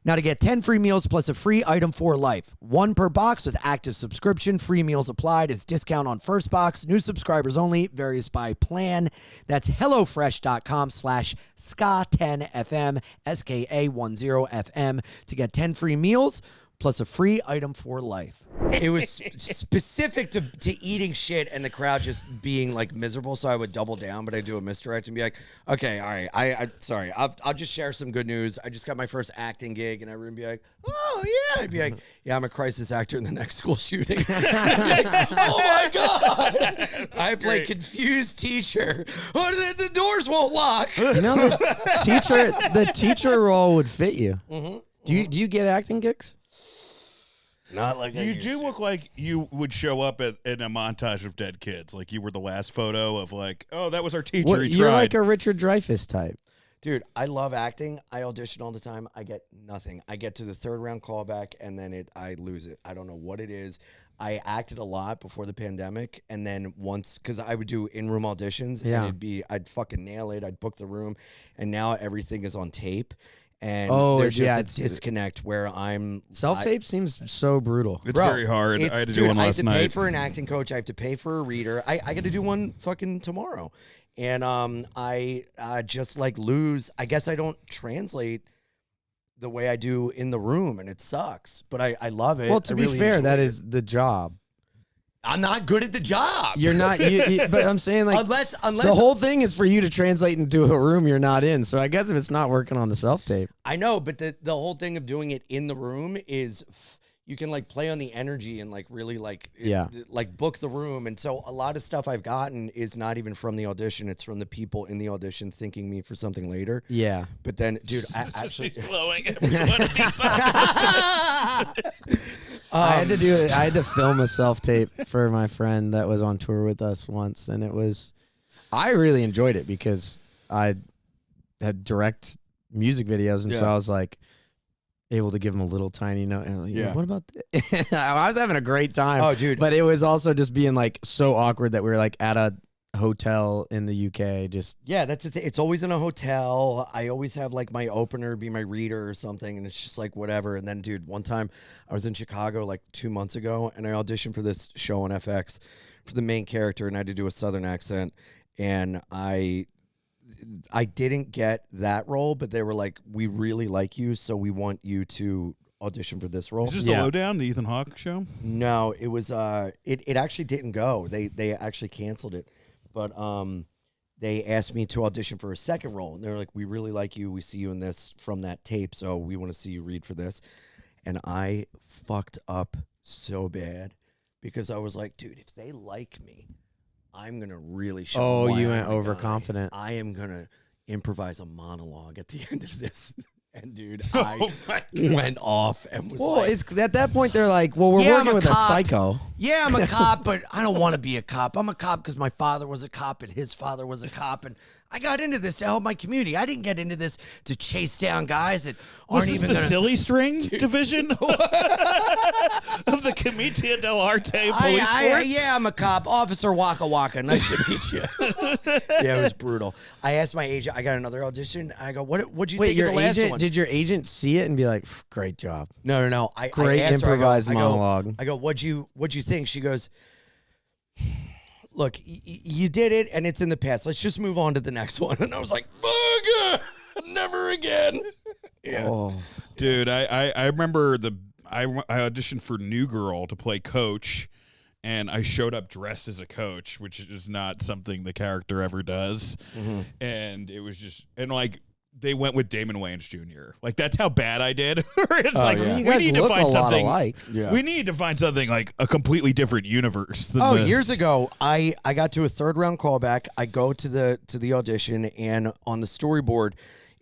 Now, to get 10 free meals plus a free item for life, 1 per box with active subscription, free meals applied as discount on first box, new subscribers only, varies by plan. That's HelloFresh.com/SKA10FM, SKA10FM to get 10 free meals plus a free item for life. It was specific to eating shit and the crowd just being like miserable, so I would double down, but I do a misdirect and be like, okay, all right, I'm sorry, I'll just share some good news. I just got my first acting gig, and everyone would be like, oh yeah, I'd be like, yeah, I'm a crisis actor in the next school shooting. Like, oh my god, I play confused teacher. Oh, the doors won't lock. You know, the teacher role would fit you. Mm-hmm. Do you get acting gigs? Not like you do look like you would show up in a montage of dead kids. Like you were the last photo of like, oh, that was our teacher. What, you're like a Richard Dreyfuss type. Dude, I love acting. I audition all the time. I get nothing. I get to the 3rd round callback, and then I lose it. I don't know what it is. I acted a lot before the pandemic, and then once, because I would do in-room auditions, and I'd fucking nail it. I'd book the room, and now everything is on tape. And there's just a disconnect where self-tape seems so brutal. It's very hard. I had to do one last night. I have to pay for an acting coach. I have to pay for a reader. I got to do one fucking tomorrow. And I just like lose. I guess I don't translate the way I do in the room, and it sucks. But I love it. Well, to be fair, that is the job. I'm not good at the job. You're not, but I'm saying like unless the whole thing is for you to translate into a room you're not in. So I guess if it's not working on the self-tape. I know, but the whole thing of doing it in the room is you can like play on the energy and like really like like book the room. And so a lot of stuff I've gotten is not even from the audition. It's from the people in the audition thinking me for something later. Yeah. But then, dude, I actually blowing everyone at these I had to do it. I had to film a self-tape for my friend that was on tour with us once, and I really enjoyed it because I had direct music videos, and so I was like able to give him a little tiny note. And like, what about this? I was having a great time. Oh, dude. But it was also just being like so awkward that we were like at a hotel in the UK. That's the thing. It's always in a hotel. I always have like my opener be my reader or something, and it's just like whatever. And then, dude, one time I was in Chicago like 2 months ago, and I auditioned for this show on FX for the main character, and I had to do a Southern accent, and I didn't get that role, but they were like, we really like you, so we want you to audition for this role. Is this the Lowdown, the Ethan Hawke show? No, it was it actually didn't go. They actually canceled it. But they asked me to audition for a second role. And they were like, we really like you. We see you in this from that tape, so we want to see you read for this. And I fucked up so bad because I was like, dude, if they like me, I'm going to really show them. Oh, why you I'm went the overconfident. guy. I am going to improvise a monologue at the end of this. And, dude, I went off and was like... It's at that point, they're like, well, we're working with a psycho. Yeah, I'm a cop, but I don't want to be a cop. I'm a cop because my father was a cop and his father was a cop, and I got into this to help my community. I didn't get into this to chase down guys that aren't even the gonna... silly string division of the Commedia dell'arte police force? Yeah, I'm a cop. Officer Waka Waka. Nice to meet you. Yeah, it was brutal. I asked my agent, I got another audition. I go, what'd you think of the last one? Did your agent see it and be like, great job? No. Great I asked her, improvised monologue. I go, what'd you think? She goes, look, you did it, and it's in the past. Let's just move on to the next one. And I was like, bugger, never again. Yeah. Oh. Dude, I remember I auditioned for New Girl to play Coach, and I showed up dressed as a coach, which is not something the character ever does. Mm-hmm. And it was just, and like, they went with Damon Wayans Jr. Like, that's how bad I did. It's like, yeah. we need to find something. Yeah. We need to find something like a completely different universe than this. Years ago, I got to a 3rd round callback. I go to the audition, and on the storyboard,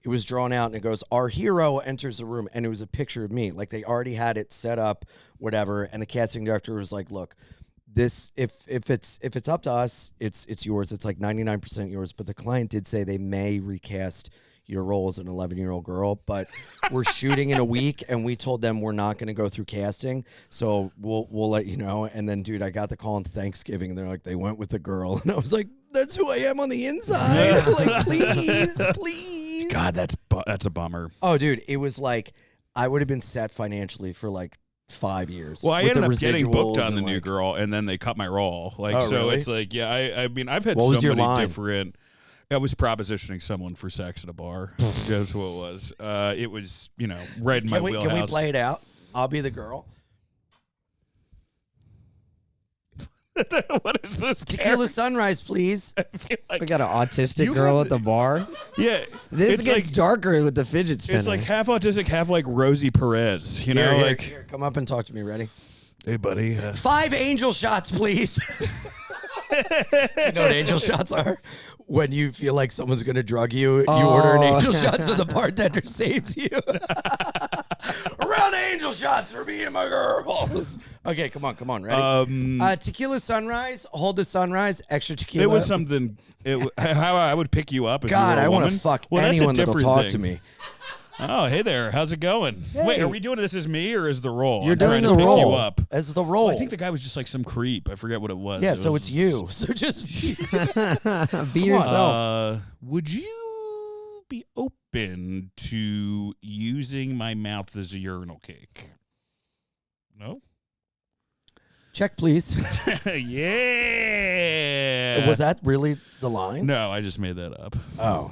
it was drawn out, and it goes, our hero enters the room, and it was a picture of me. Like, they already had it set up, whatever, and the casting director was like, look, this if it's up to us, it's yours. It's like 99% yours, but the client did say they may recast your role as an 11-year-old girl, but we're shooting in a week, and we told them we're not going to go through casting, so we'll let you know. And then, dude, I got the call on Thanksgiving, and they're like, they went with the girl, and I was like, that's who I am on the inside. Like, please. God, that's a bummer. Oh, dude, it was like, I would have been set financially for like 5 years. Well, I with ended the up getting booked residuals on the and, new like- girl, and then they cut my role. Like, Oh, so really? it's like, yeah, I mean, I've had What so was your many line? different. I was propositioning someone for sex at a bar. That's what it was. It was, right in my wheelhouse. Can we play it out? I'll be the girl. What is this? Tequila sunrise, please. I feel like, We got an autistic You girl have- at the bar. yeah, This it's gets like, darker with the fidget spinner. It's like half autistic, half like Rosie Perez. You know, Here, like, here, come up and talk to me. Ready? hey, buddy. 5 angel shots, please. You know what angel shots are? When you feel like someone's going to drug you, you order an angel shot so the bartender saves you. A round of angel shots for me and my girls. Okay, come on. Ready? Tequila sunrise, hold the sunrise, extra tequila. It was something. How I would pick you up. If God, you were a I want to woman. fuck Well, that's a anyone that'll different talk thing. to me. Oh, hey there. How's it going? Wait, are we doing this as me or as the role? You're I'm doing trying to the pick role. you up. As the role. I think the guy was just like some creep. I forget what it was. yeah, It so was- it's you. So just Be yourself. Would you be open to using my mouth as a urinal cake? No? check, please. Yeah. Was that really the line? No, I just made that up. It Oh.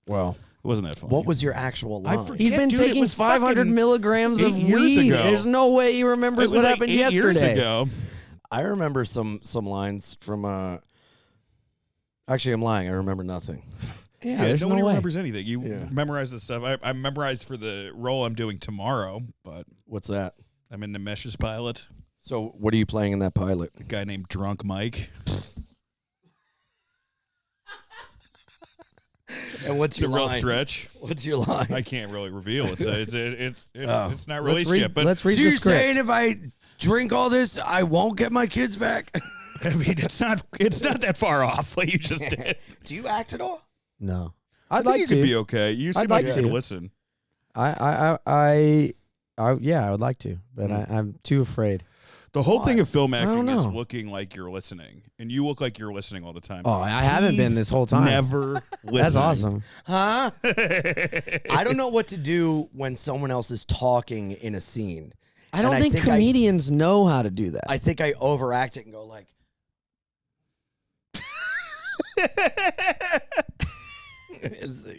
Well, wasn't that funny. what was your actual line? forget- He's been Dude, it taking was 500 fucking milligrams of 8 years weed. ago. There's no way he It remembers was what like happened 8 years yesterday. ago. I remember some lines from actually I'm lying. I remember nothing. Yeah, there's nobody no way. remembers anything. You Yeah. memorize the stuff. I memorized for the role I'm doing tomorrow, but What's that? I'm in the Meshes pilot. So what are you playing in that pilot? A guy named Drunk Mike. And what's It's a your real line? stretch. What's your line? I can't really reveal it. It's Oh. not Let's released read, yet. But let's read so the you're script. saying if I drink all this, I won't get my kids back? I mean, it's not that far off. What you just did. Do you act at all? No. I I'd think like you to. could be okay. You seem I'd like like you to. could listen. Yeah, I would like to, but I'm too afraid. The whole thing of film don't acting is know. looking like you're listening, and you look like you're listening all the time. Oh, I haven't been He's this whole time. Never listening. That's awesome. Huh? I don't know what to do when someone else is talking in a scene. I don't And think comedians know how to do that. I think I overact it and go like,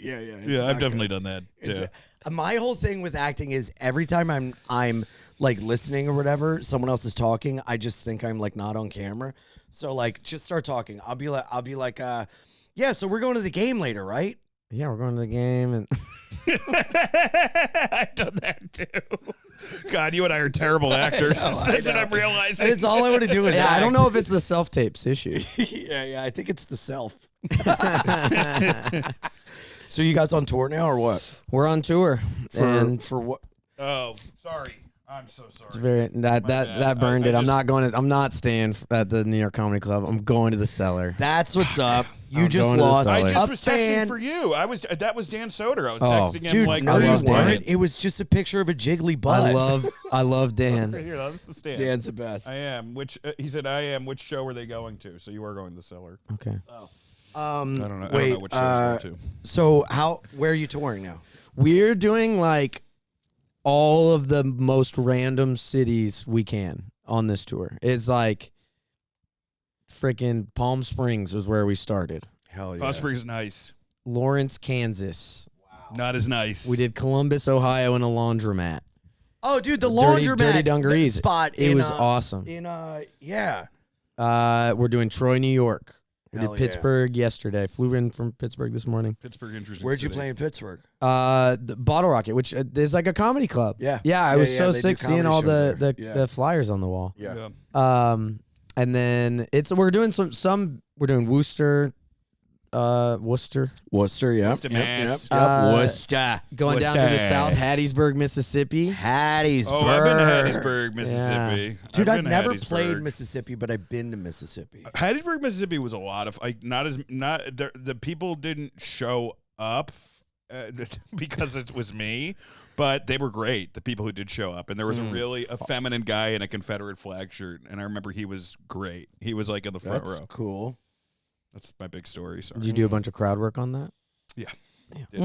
yeah. Yeah, I've definitely done that too. My whole thing with acting is every time I'm like listening or whatever, someone else is talking, I just think I'm like not on camera. So like just start talking. I'll be like, yeah, so we're going to the game later, right? Yeah, we're going to the game, and I've done that too. God, you and I are terrible actors. That's what I'm realizing. And it's all I want to do is yeah, I don't act. know if it's the self tapes issue. yeah, I think it's the self. So you guys on tour now or what? We're on tour, and For what? Oh, sorry. I'm so sorry. it's very that bad. burned I it. I'm just- not going to. I'm not staying at the New York Comedy Club. I'm going to the cellar. That's what's up. You I'm just going to the lost cellar. I a just was texting fan. for you. That was Dan Soder. I was Oh, texting him Dude, like, no, I you love Dan. weren't. It was just a picture of a jiggly butt. I love Dan. Here, that's the stand. Dan's the best. I am. He said I am. Which show are they going to? So you are going to the cellar. Okay. I don't know. I Wait, don't know which show he's going to. So where are you touring now? We're doing like all of the most random cities we can on this tour. It's like freaking Palm Springs was where we started. Hell yeah. Palm Springs is nice. Lawrence, Kansas. Not as nice. We did Columbus, Ohio, in a laundromat. Oh, dude, the Dirty laundromat Dungarees spot. It was awesome. Yeah. We're doing Troy, New York. We Hell did yeah. Pittsburgh yesterday. Flew in from Pittsburgh this morning. Pittsburgh, interesting. Where'd you city. play in Pittsburgh? The Bottle Rocket, which is like a comedy club. Yeah. Yeah, I Yeah, was yeah, so they do sick seeing comedy all shows the there. the flyers on the wall. Yeah. Yeah. And then we're doing some we're doing Worcester. Worcester, yeah. Worcester, Mass. Worcester. Going down to the Worcester. south, Hattiesburg, Mississippi. Hattiesburg. Oh, I've been to Hattiesburg, Mississippi. Dude, I've been to never Hattiesburg. played Mississippi, but I've been to Mississippi. Hattiesburg, Mississippi was a lot of like the people didn't show up because it was me, but they were great. The people who did show up, and there was a really feminine guy in a Confederate flag shirt, and I remember he was great. He was like in the front That's row. cool. That's my big story. Sorry. Did you do a bunch of crowd work on that? Yeah. It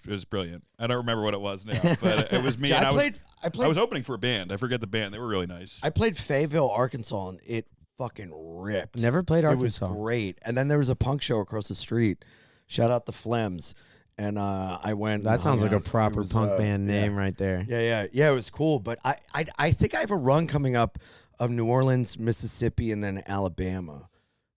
was brilliant. I don't remember what it was now, but it was me. And I was opening for a band. I forget the band. They were really nice. I played Fayetteville, Arkansas, and it fucking ripped. Never played Arkansas. It was great. And then there was a punk show across the street. Shout out the Flems. And I went. That sounds like a proper punk band name right there. Yeah. It was cool. But I think I have a run coming up of New Orleans, Mississippi, and then Alabama.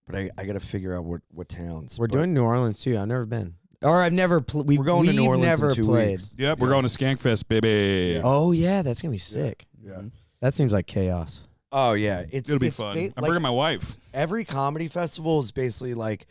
But I got to figure out what towns. We're doing New Orleans too. I've never been. Or I've never. We're going to New Orleans never in 2 played. weeks. Yep, we're going to Skankfest, baby. Yeah. Oh yeah, that's gonna be sick. Yeah. That seems like chaos. Oh yeah, It'll be fun. I'm bringing my wife. Every comedy festival is basically like,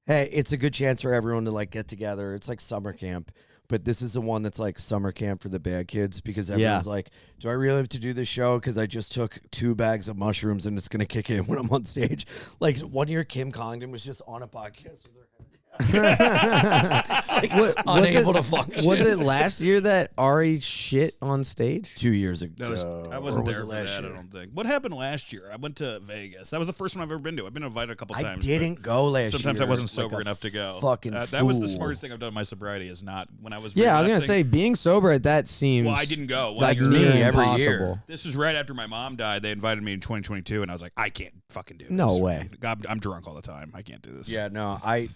hey, it's a good chance for everyone to like get together. It's like summer camp. But this is the one that's like summer camp for the bad kids because everyone's like, do I really have to do this show? Because I just took 2 bags of mushrooms and it's going to kick in when I'm on stage. Like 1 year, Kim Congdon was just on a podcast with her head it's like unable to function. Was it last year that Ari shit on stage? 2 years ago. I wasn't there for that, I don't think. What happened last year? I went to Vegas. That was the first one I've ever been to. I've been invited a couple times. I didn't go last year. Sometimes I wasn't sober enough to go. Fucking that was the smartest thing I've done in my sobriety is not when I was I was going to say, being sober at that seems... Well, I didn't go. Like me every impossible. year. This was right after my mom died. They invited me in 2022, and I was like, I can't fucking do this. No way. God, I'm drunk all the time. I can't do this. Yeah, no, I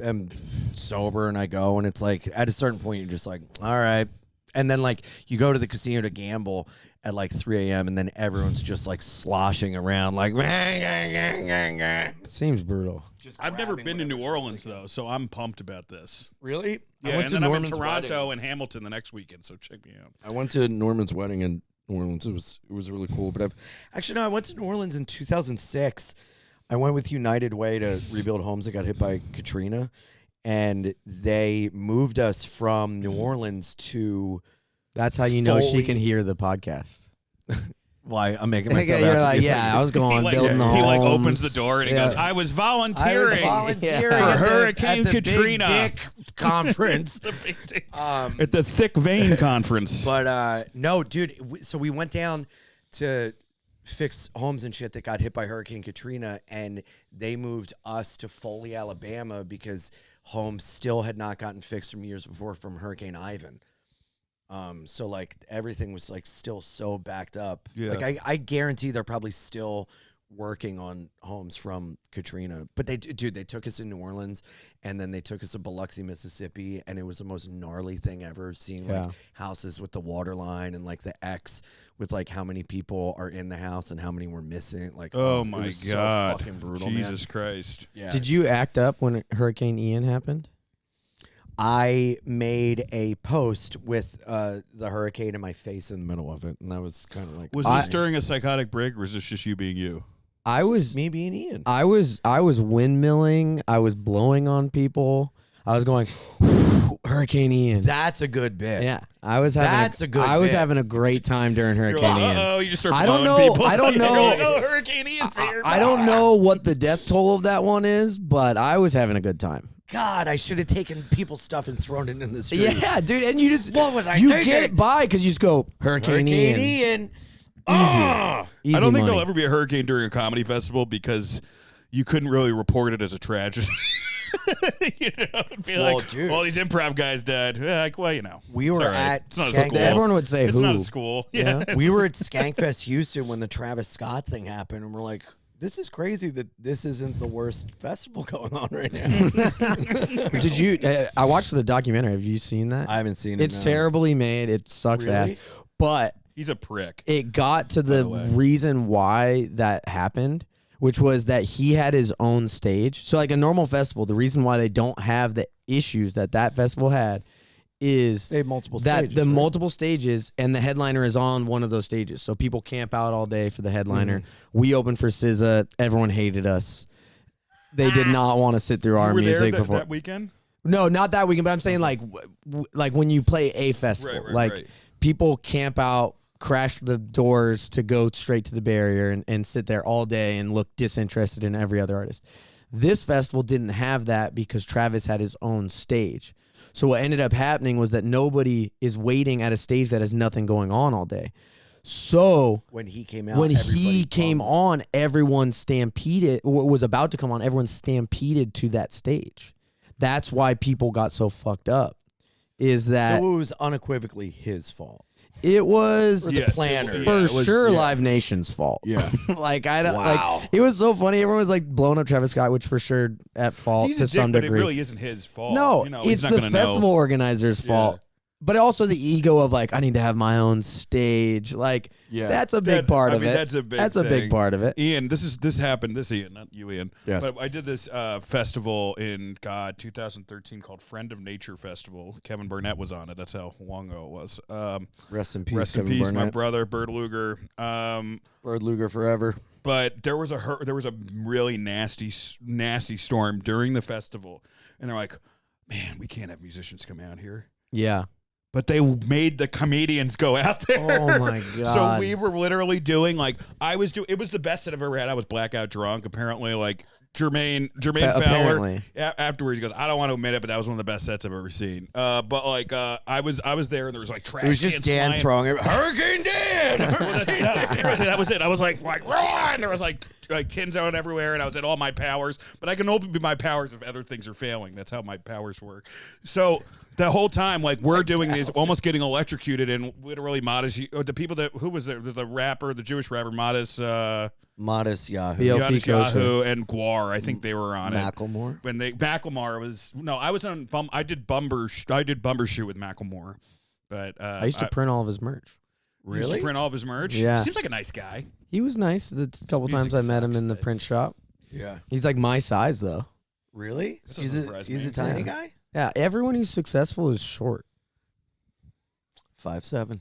am sober and I go and it's like at a certain point you're just like, all right. And then like you go to the casino to gamble at like 3 a.m. and then everyone's just like sloshing around like Seems brutal. I've never been to New Orleans though, so I'm pumped about this. Really? Yeah, I went and to then Norman's I'm in Toronto wedding. and Hamilton the next weekend, so check me out. I went to Norman's wedding in New Orleans. It was really cool. But I went to New Orleans in 2006. I went with United Way to rebuild homes that got hit by Katrina, and they moved us from New Orleans to. That's how you know she can hear the podcast. Why I'm making myself You're out to like, be yeah, I was going He building the he like homes. opens the door and he goes, I was volunteering, volunteering for at the- Hurricane at the Katrina Big Dick conference. The big dick. At the Thick Vein conference. But no, dude. So we went down to fix homes and shit that got hit by Hurricane Katrina, and they moved us to Foley, Alabama, because homes still had not gotten fixed from years before from Hurricane Ivan. So like everything was like still so backed up. Yeah. Like I guarantee they're probably still working on homes from Katrina. But they took us in New Orleans and then they took us to Biloxi, Mississippi, and it was the most gnarly thing ever, seeing like houses with the water line and like the X with like how many people are in the house and how many were missing. Like Oh it my was God. so fucking brutal, Jesus man. Christ. Yeah. Did you act up when Hurricane Ian happened? I made a post with the hurricane in my face in the middle of it, and that was kind of like Was this during a psychotic break or was this just you being you? I was me being Ian. I was windmilling. I was blowing on people. I was going Hurricane Ian. That's a good bit. Yeah, I was having. That's a good I was bit. having a great time during Hurricane You're like, Ian. uh-oh, you just start I don't blowing know- people. I don't know- You're like, oh, Hurricane Ian's here. I don't know what the death toll of that one is, but I was having a good time. God, I should have taken people's stuff and thrown it in the street. Yeah, dude, and you just What was I you thinking? get by because you just go Hurricane Ian. Ian. Easy I don't think money. there'll ever be a hurricane during a comedy festival because you couldn't really report it as a tragedy. You know, it'd be Well, like, dude. all these improv guys died. Yeah, like, well, you know. We it's were all right. at It's not a Skank- school. Everyone would say it's who. not a school. Yeah. We were at Skankfest Houston when the Travis Scott thing happened, and we're like, this is crazy that this isn't the worst festival going on right now. Did you? I watched the documentary. Have you seen that? I haven't seen it. It's terribly made. It sucks Really? ass. But He's a prick. it got to the the way. reason why that happened, which was that he had his own stage. So like a normal festival, the reason why they don't have the issues that festival had is They have multiple that stages, the right? multiple stages and the headliner is on one of those stages. So people camp out all day for the headliner. We opened for SZA. Everyone hated us. They did not want to sit through our You were there music that, before. that weekend? No, not that weekend, but I'm saying like like when you play a festival, Right, like right. people camp out, crash the doors to go straight to the barrier and sit there all day and look disinterested in every other artist. This festival didn't have that because Travis had his own stage. So what ended up happening was that nobody is waiting at a stage that has nothing going on all day. So When he came out, when everybody he came bummed. on, everyone stampeded, or was about to come on, everyone stampeded to that stage. That's why people got so fucked up. Is that So it was unequivocally his fault. it was The planners. for Yeah, it was- sure yeah. Live Nation's fault. Yeah. Like I don't Wow. like it was so funny. Everyone was like blowing up Travis Scott, which for sure at fault He's to a dick, some but degree. it really isn't his fault. No, you know, it's he's not the gonna festival know. organizer's fault. But also the ego of like I need to have my own stage. Like Yeah. that's a big part of it. That's a big. That's a big thing. part of it. Ian, this happened. This Ian, not you, Ian. Yes. But I did this festival in 2013 called Friend of Nature Festival. Kevin Burnett was on it. That's how long ago it was. Rest in peace, Rest in Kevin peace, my Burnett. brother Bird Luger. Bird Luger forever. But there was a really nasty storm during the festival, and they're like, "Man, we can't have musicians come out here." Yeah. But they made the comedians go out there. Oh my So God. we were literally doing like it was the best that I've ever had. I was blackout drunk. Apparently, like Germain Fowler apparently. afterwards he goes, I don't want to admit it, but that was one of the best sets I've ever seen. But like I was there and there was like trash. It was just cans Dan flying. throwing it. Hurricane Dan! Well, that was it. I was like run! There was like kids out everywhere, and I was at all my powers. But I can only be my powers if other things are failing. That's how my powers work. So the whole time, like we're doing these, almost getting electrocuted, and literally Modest, the people that who was there? There's the rapper, the Jewish rapper, Modest, Modest Yahoo. Yeah. Modest Kosher. Yahoo, and Guar. I think they were on it. Macklemore. When Macklemore was I was on I did Bumber Shoot with Macklemore, but I used to print all of his merch. he used to print all of his merch. Yeah. Seems like a nice guy. He was nice. The couple Music times I met him sucks, in the but- print shop. Yeah. He's like my size though. Really? doesn't He's surprise me. a tiny Yeah. guy? Yeah, everyone who's successful is short. 5'7".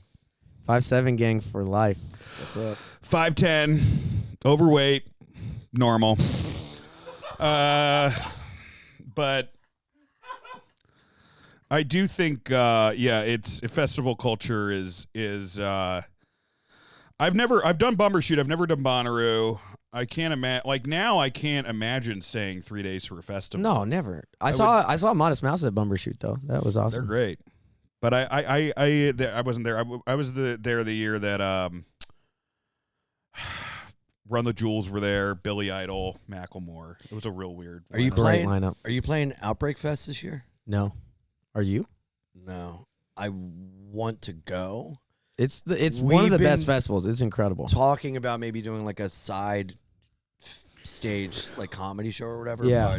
5'7" gang for life. What's up? 5'10", overweight, normal. But I do think, it's festival culture is. I've done Bumber Shoot. I've never done Bonnaroo. I can't imagine. Like now, I can't imagine staying 3 days for a festival. No, never. I saw Modest Mouse at Bumber Shoot though. That was They're awesome. great. But I wasn't there. I was there the year that Run the Jewels were there, Billy Idol, Macklemore. It was a real weird. Are you lineup. Great playing? lineup. Are you playing Outbreak Fest this year? No, are you? No. I want to go. It's one of We've the best been festivals. It's incredible. Talking about maybe doing like a side stage like comedy show or whatever. Yeah.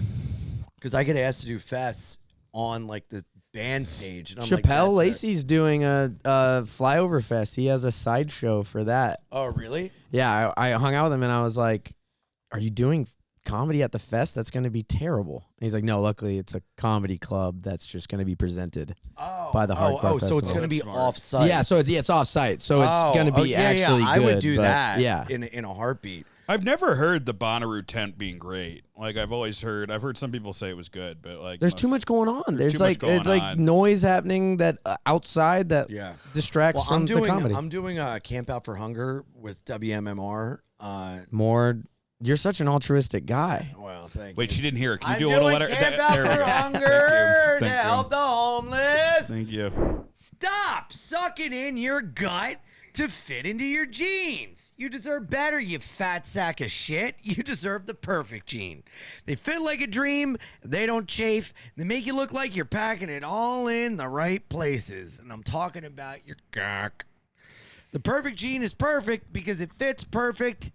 Because I get asked to do fests on like the band stage. And I'm like, Chappelle that's Lacey's doing a flyover fest. He has a sideshow for that. Oh, really? Yeah, I hung out with him and I was like, "Are you doing comedy at the fest? That's going to be terrible." And he's like, "No, luckily it's a comedy club that's just going to be presented by the hardcore so it's festival." going to be That's smart. off-site. Yeah, so it's off site, so it's going to be actually I would good, do but that Yeah, in a heartbeat. I've never heard the Bonnaroo tent being great. Like I've heard some people say it was good, but like there's too much going on. There's There's too much like going it's like on. noise happening that outside that Yeah. distracts Well, from the comedy. I'm doing a Camp Out for Hunger with WMMR. More, you're such an altruistic guy. Well, thank Wait, you. she didn't hear it. Can you I'm do a little doing letter? Camp Out There we for go. Hunger Thank you. to help the homeless. Thank you. Stop sucking in your gut to fit into your jeans. You deserve better, you fat sack of shit. You deserve the perfect jean. They fit like a dream. They don't chafe. They make you look like you're packing it all in the right places. And I'm talking about your cock. The perfect jean is perfect because it fits perfect.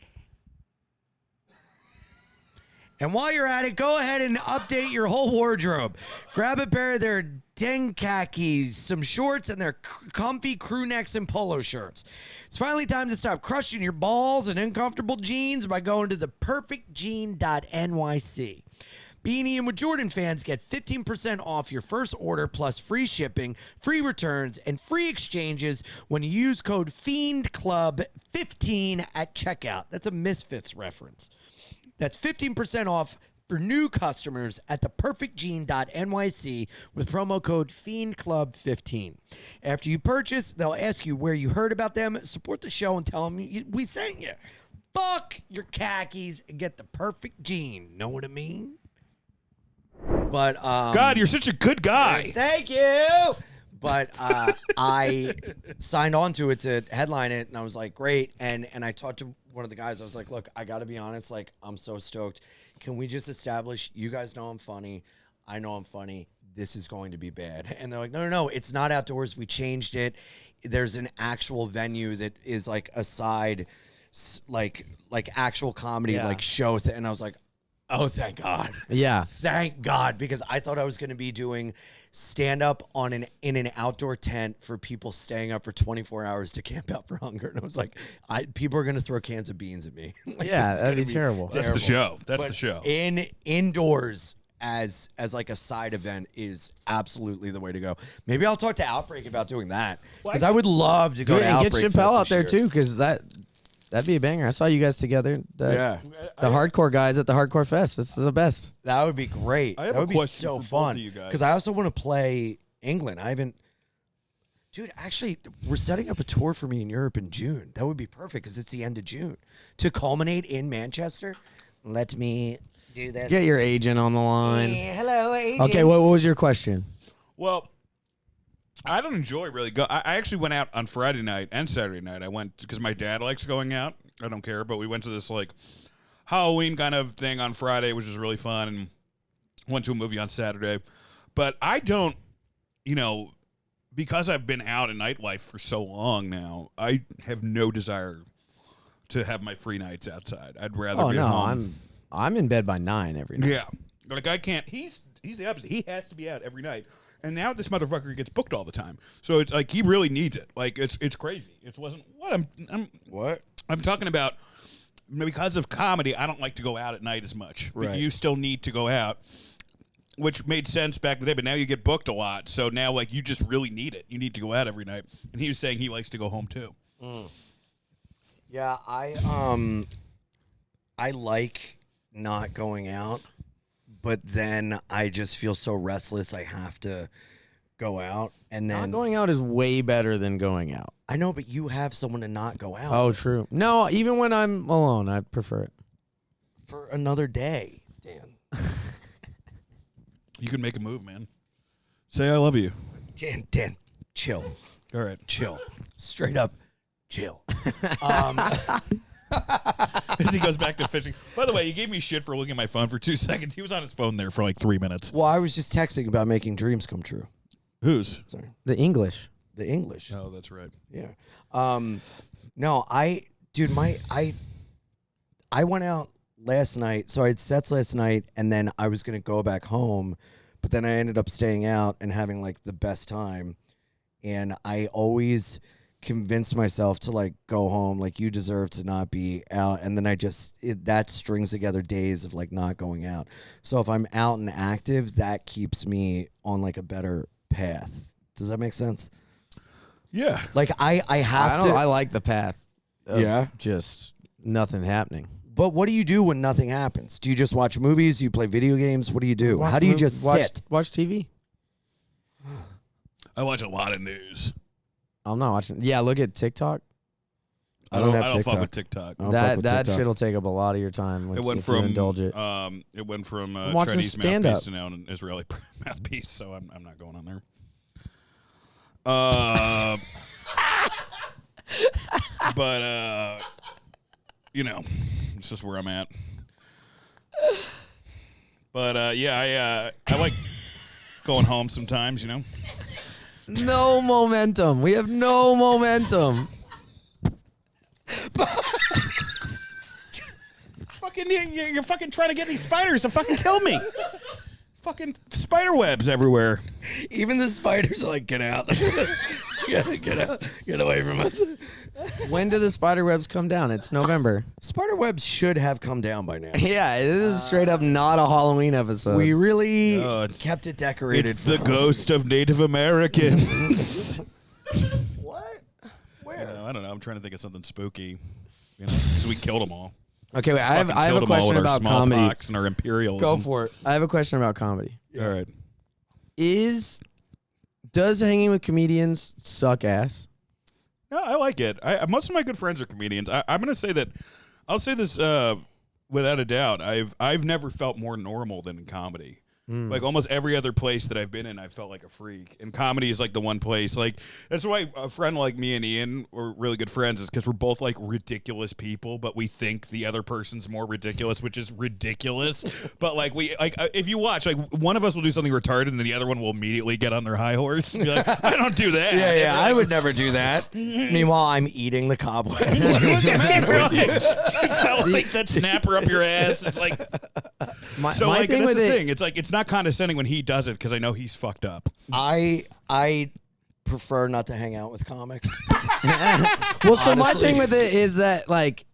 And while you're at it, go ahead and update your whole wardrobe. Grab a pair of their dang khakis, some shorts, and their comfy crew necks and polo shirts. It's finally time to stop crushing your balls and uncomfortable jeans by going to theperfectjean.nyc. Beanie and with Jordan fans get 15% off your first order plus free shipping, free returns, and free exchanges when you use code FIENDCLUB15 at checkout. That's a Misfits reference. That's 15% off for new customers at theperfectjean.nyc with promo code FIENDCLUB15. After you purchase, they'll ask you where you heard about them, support the show, and tell them we sent you. Fuck your khakis and get the perfect jean. Know what I mean? But God, you're such a good guy. Thank you. But I signed on to it to headline it, and I was like, great. And I talked to one of the guys. I was like, look, I got to be honest. Like, I'm so stoked. Can we just establish, you guys know I'm funny. I know I'm funny. This is going to be bad. And they're like, no, it's not outdoors. We changed it. There's an actual venue that is like a side, like actual comedy, like show. And I was like, oh, thank God. Yeah. Thank God. Because I thought I was going to be doing stand up in an outdoor tent for people staying up for 24 hours to camp out for hunger. And I was like, people are going to throw cans of beans at me. Like, Yeah, that'd be terrible. That's the show. That's the show. Indoors as like a side event is absolutely the way to go. Maybe I'll talk to Outbreak about doing that because I would love to go to and Outbreak. get Chappelle out there too, because that'd be a banger. I saw you guys together. The hardcore guys at the Hardcore Fest. It's the best. That would be great. I have that a would be question so for both fun of you guys. because I also want to play England. I haven't. Dude, actually, we're setting up a tour for me in Europe in June. That would be perfect because it's the end of June. To culminate in Manchester, let me do this. Get your agent on the line. Hello, agent. Okay, what was your question? Well, I don't enjoy really go. I actually went out on Friday night and Saturday night. I went because my dad likes going out. I don't care, but we went to this like Halloween kind of thing on Friday, which was really fun, and went to a movie on Saturday. But I don't, because I've been out in nightlife for so long now, I have no desire to have my free nights outside. I'd rather be at home. I'm in bed by 9 every night. Yeah, like I can't. He's the opposite. He has to be out every night. And now this motherfucker gets booked all the time. So it's like he really needs it. Like it's crazy. It wasn't what I'm talking about. Because of comedy, I don't like to go out at night as much. Right. But you still need to go out, which made sense back in the day. But now you get booked a lot, so now like you just really need it. You need to go out every night. And he was saying he likes to go home too. Yeah, I like not going out, but then I just feel so restless. I have to go out, and then Not going out is way better than going out. I know, but you have someone to not go out. Oh, true. No, even when I'm alone, I prefer it. For another day, Dan. You can make a move, man. Say I love you. Dan, chill. All right. Chill. Straight up, chill. As he goes back to fishing. By the way, he gave me shit for looking at my phone for 2 seconds. He was on his phone there for like 3 minutes. Well, I was just texting about making dreams come true. Whose? Sorry. The English. The English. Oh, that's right. Yeah. No, I went out last night. So I had sets last night, and then I was going to go back home, but then I ended up staying out and having like the best time. And I always convince myself to like go home, like you deserve to not be out, and then that strings together days of like not going out. So if I'm out and active, that keeps me on like a better path. Does that make sense? Yeah. Like I like the path of just nothing happening. But what do you do when nothing happens? Do you just watch movies? Do you play video games? What do you do? How do you just sit? Watch TV. I watch a lot of news. I'm not watching. Yeah, look at TikTok. I don't have fuck TikTok. with TikTok. That shit'll take up a lot of your time. It went if you from indulge it. It went from watching Chinese stand-up. mouthpiece to now an Israeli mouthpiece. So I'm not going on there. But it's just where I'm at. But yeah, I like going home sometimes. No momentum. We have no momentum. Fucking, you're fucking trying to get these spiders to fucking kill me. Fucking spider webs everywhere. Even the spiders are like, get out. Get out. Get away from us. When do the spider webs come down? It's November. Spider webs should have come down by now. Yeah, it is straight up not a Halloween episode. We really kept it decorated. It's the ghost of Native Americans. What? Where? I don't know. I'm trying to think of something spooky. Because we killed them all. Okay, wait. I have a Them all question with about our comedy. smallpox and our imperialism. Go for it. I have a question about comedy. All right. Does hanging with comedians suck ass? No, I like it. Most of my good friends are comedians. I'm going to say that. I'll say this without a doubt. I've never felt more normal than in comedy. Like almost every other place that I've been in, I felt like a freak. And comedy is like the one place. Like that's why a friend like me and Ian were really good friends, is because we're both like ridiculous people, but we think the other person's more ridiculous, which is ridiculous. But like if you watch, like one of us will do something retarded, and then the other one will immediately get on their high horse and be like, "I don't do that." Yeah, I would never do that. Meanwhile, I'm eating the cobweb. What's the matter? Like that snapper up your ass. It's like. My Like thing that's with the it, thing. It's like it's not condescending when he does it because I know he's fucked up. I prefer not to hang out with comics. well, so my honestly. thing with it is that like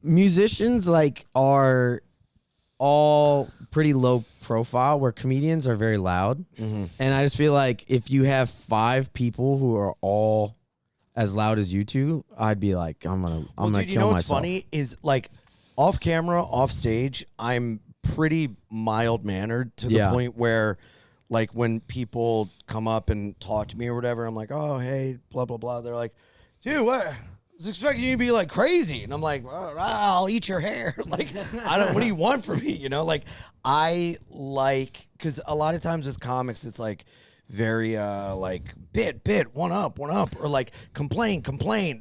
musicians like are all pretty low profile, where comedians are very loud, and I just feel like if you have 5 people who are all as loud as you two, I'd be like, I'm gonna Dude, you kill know what's myself. funny is like off camera, off stage, I'm pretty mild mannered to the point where like when people come up and talk to me or whatever, I'm like, oh, hey, blah, blah, blah. They're like, dude, what? I was expecting you to be like crazy. And I'm like, oh, I'll eat your hair. Like, what do you want from me? You know, like I like, cause a lot of times with comics, it's like very like bit, one up, or like complain.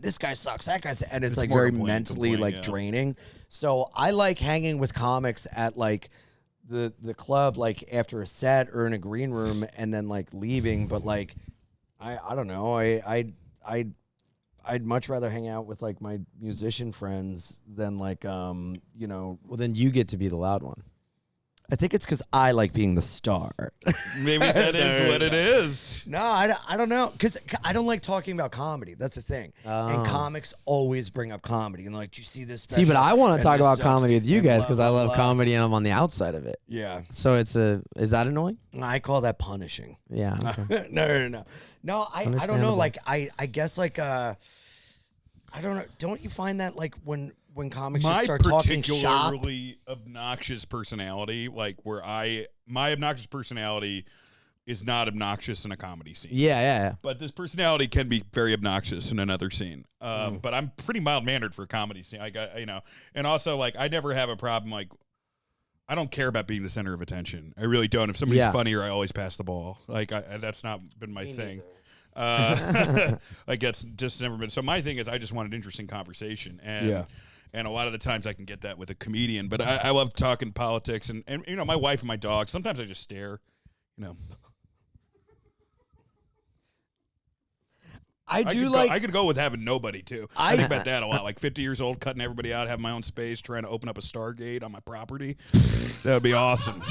This guy sucks, that guy sucks. And it's like more very complain, mentally like yeah. draining. So I like hanging with comics at like the club, like after a set or in a green room, and then like leaving. But like I don't know. I'd much rather hang out with like my musician friends than like you know. Well, then you get to be the loud one. I think it's because I like being the star. Maybe that is what it is. No, I don't know. Because I don't like talking about comedy. That's the thing. And comics always bring up comedy. And like, do you see this special? See, but I want to And talk this about sucks, comedy with you and guys blah, because I blah, love blah. comedy and I'm on the outside of it. Yeah. So is that annoying? I call that punishing. Yeah. Okay. No. No, I don't know. Understandable. Like, I guess like, I don't know. Don't you find that like when comics just My start talking shop? particularly obnoxious personality, like my obnoxious personality is not obnoxious in a comedy scene. Yeah. But this personality can be very obnoxious in another scene. But I'm pretty mild mannered for a comedy scene. Like and also like I never have a problem. Like I don't care about being the center of attention. I really don't. If somebody's funnier, I always pass the ball. Like that's not been my thing. Like that's just never been. So my thing is I just want an interesting conversation. And a lot of the times I can get that with a comedian. But I love talking politics and you know, my wife and my dog. Sometimes I just stare, you know. I could go with having nobody too. I think about that a lot. Like 50 years old, cutting everybody out, have my own space, trying to open up a Stargate on my property. That would be awesome.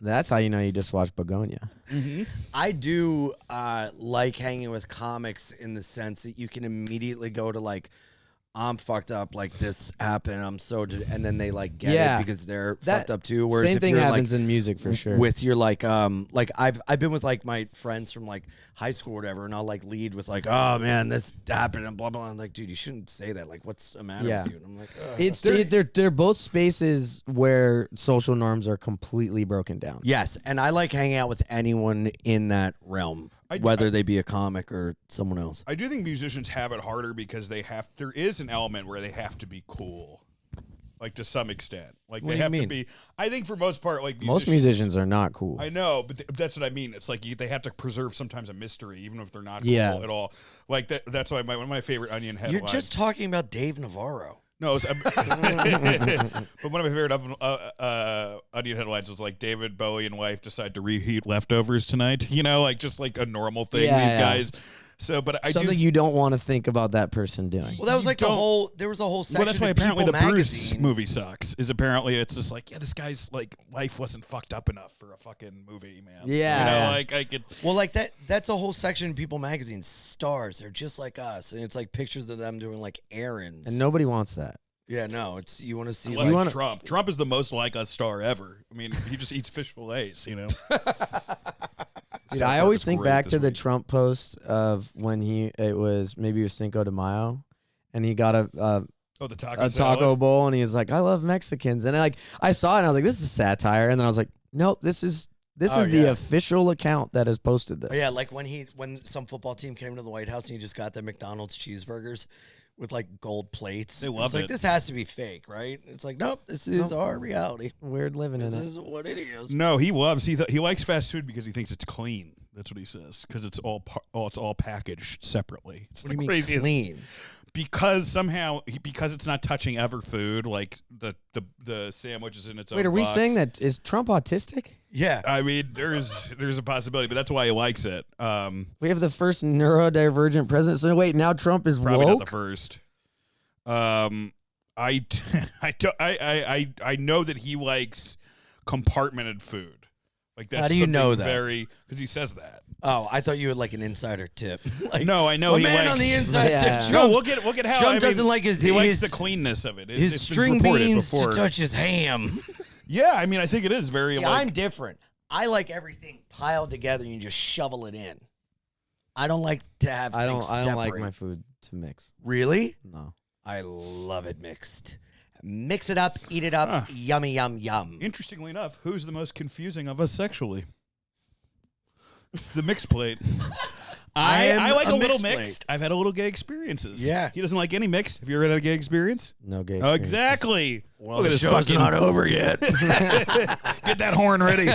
That's how you know you just watched Begonia. I do like hanging with comics in the sense that you can immediately go to like, I'm fucked up, like this happened, I'm so, and then they like get it because they're fucked up too. Whereas Same if thing you're happens like, in music for sure. with your like I've been with like my friends from like high school or whatever, and I'll like lead with like, oh man, this happened and blah blah. I'm like, dude, you shouldn't say that. Like, what's the matter with you? And I'm like, ugh. They're both spaces where social norms are completely broken down. Yes, and I like hanging out with anyone in that realm, whether they be a comic or someone else. I do think musicians have it harder because there is an element where they have to be cool. Like to some extent. Like What they do you have to mean? be, I think for most part, like Most musicians are not cool. I know, but that's what I mean. It's like they have to preserve sometimes a mystery, even if they're not cool Yeah. at all. Like that's why one of my favorite Onion headlines. You're just talking about Dave Navarro. No, but one of my favorite Onion headlines was like David Bowie and wife decide to reheat leftovers tonight. You know, like just like a normal thing. Yeah, these yeah. guys. So, but I Something you don't want to think about that person doing. Well, that was like there was a whole section. Well, that's why in apparently the People Bruce magazine. movie sucks. Is apparently it's just like, yeah, this guy's like life wasn't fucked up enough for a fucking movie, man. Yeah. You know, Yeah. like it's Well, like that's a whole section in People magazine. Stars, they're just like us, and it's like pictures of them doing like errands. And nobody wants that. Yeah, no, it's you want to see. like Like, Trump. Trump is the most like us star ever. I mean, he just eats fish fillets, you know. Dude, South I Park always is think great back this to the week. Trump post of when it was Cinco de Mayo, and he got a Oh, the taco taco salad? bowl, and he was like, "I love Mexicans," and I saw it, and I was like, "This is satire," and then I was like, "Nope, this is the yeah. official account that has posted this." yeah, like when some football team came to the White House and he just got the McDonald's cheeseburgers with like gold plates. They It's love like it. this has to be fake, right? It's like nope, this is our reality. Weird living in This it. is what it is. No, he likes fast food because he thinks it's clean. That's what he says. Because it's all packaged separately. It's What the do you mean craziest. clean? Because somehow because it's not touching ever food, like the sandwich is in its own Wait, are we box. saying that is Trump autistic? Yeah. I mean, there's a possibility, but that's why he likes it. We have the first neurodivergent president. So wait, now Trump is Probably woke? not the first. I know that he likes compartmented food. Like that's How do you know that? Because he says that. Oh, I thought you had like an insider tip. Like, No, I know my he man likes. on the inside Yeah. said No, Trump's- we'll get how Trump I mean, doesn't like he likes his the cleanness of it. his It's been string reported beans before. to touch his ham. Yeah, I mean, I think it is very See, like. I'm different. I like everything piled together and you just shovel it in. I don't like to have. I don't things like separate. my food to mix. Really? No. I love it mixed. Mix it up, eat it up, Huh. yummy, yum, yum. Interestingly enough, who's the most confusing of us sexually? The mixed plate. I am I like a a little mixed plate. mixed. I've had a little gay experiences. Yeah. He doesn't like any mixed. Have you ever had a gay experience? No gay. Oh, experience. exactly. Well, Look at the this show's fucking. not over yet. Get that horn ready.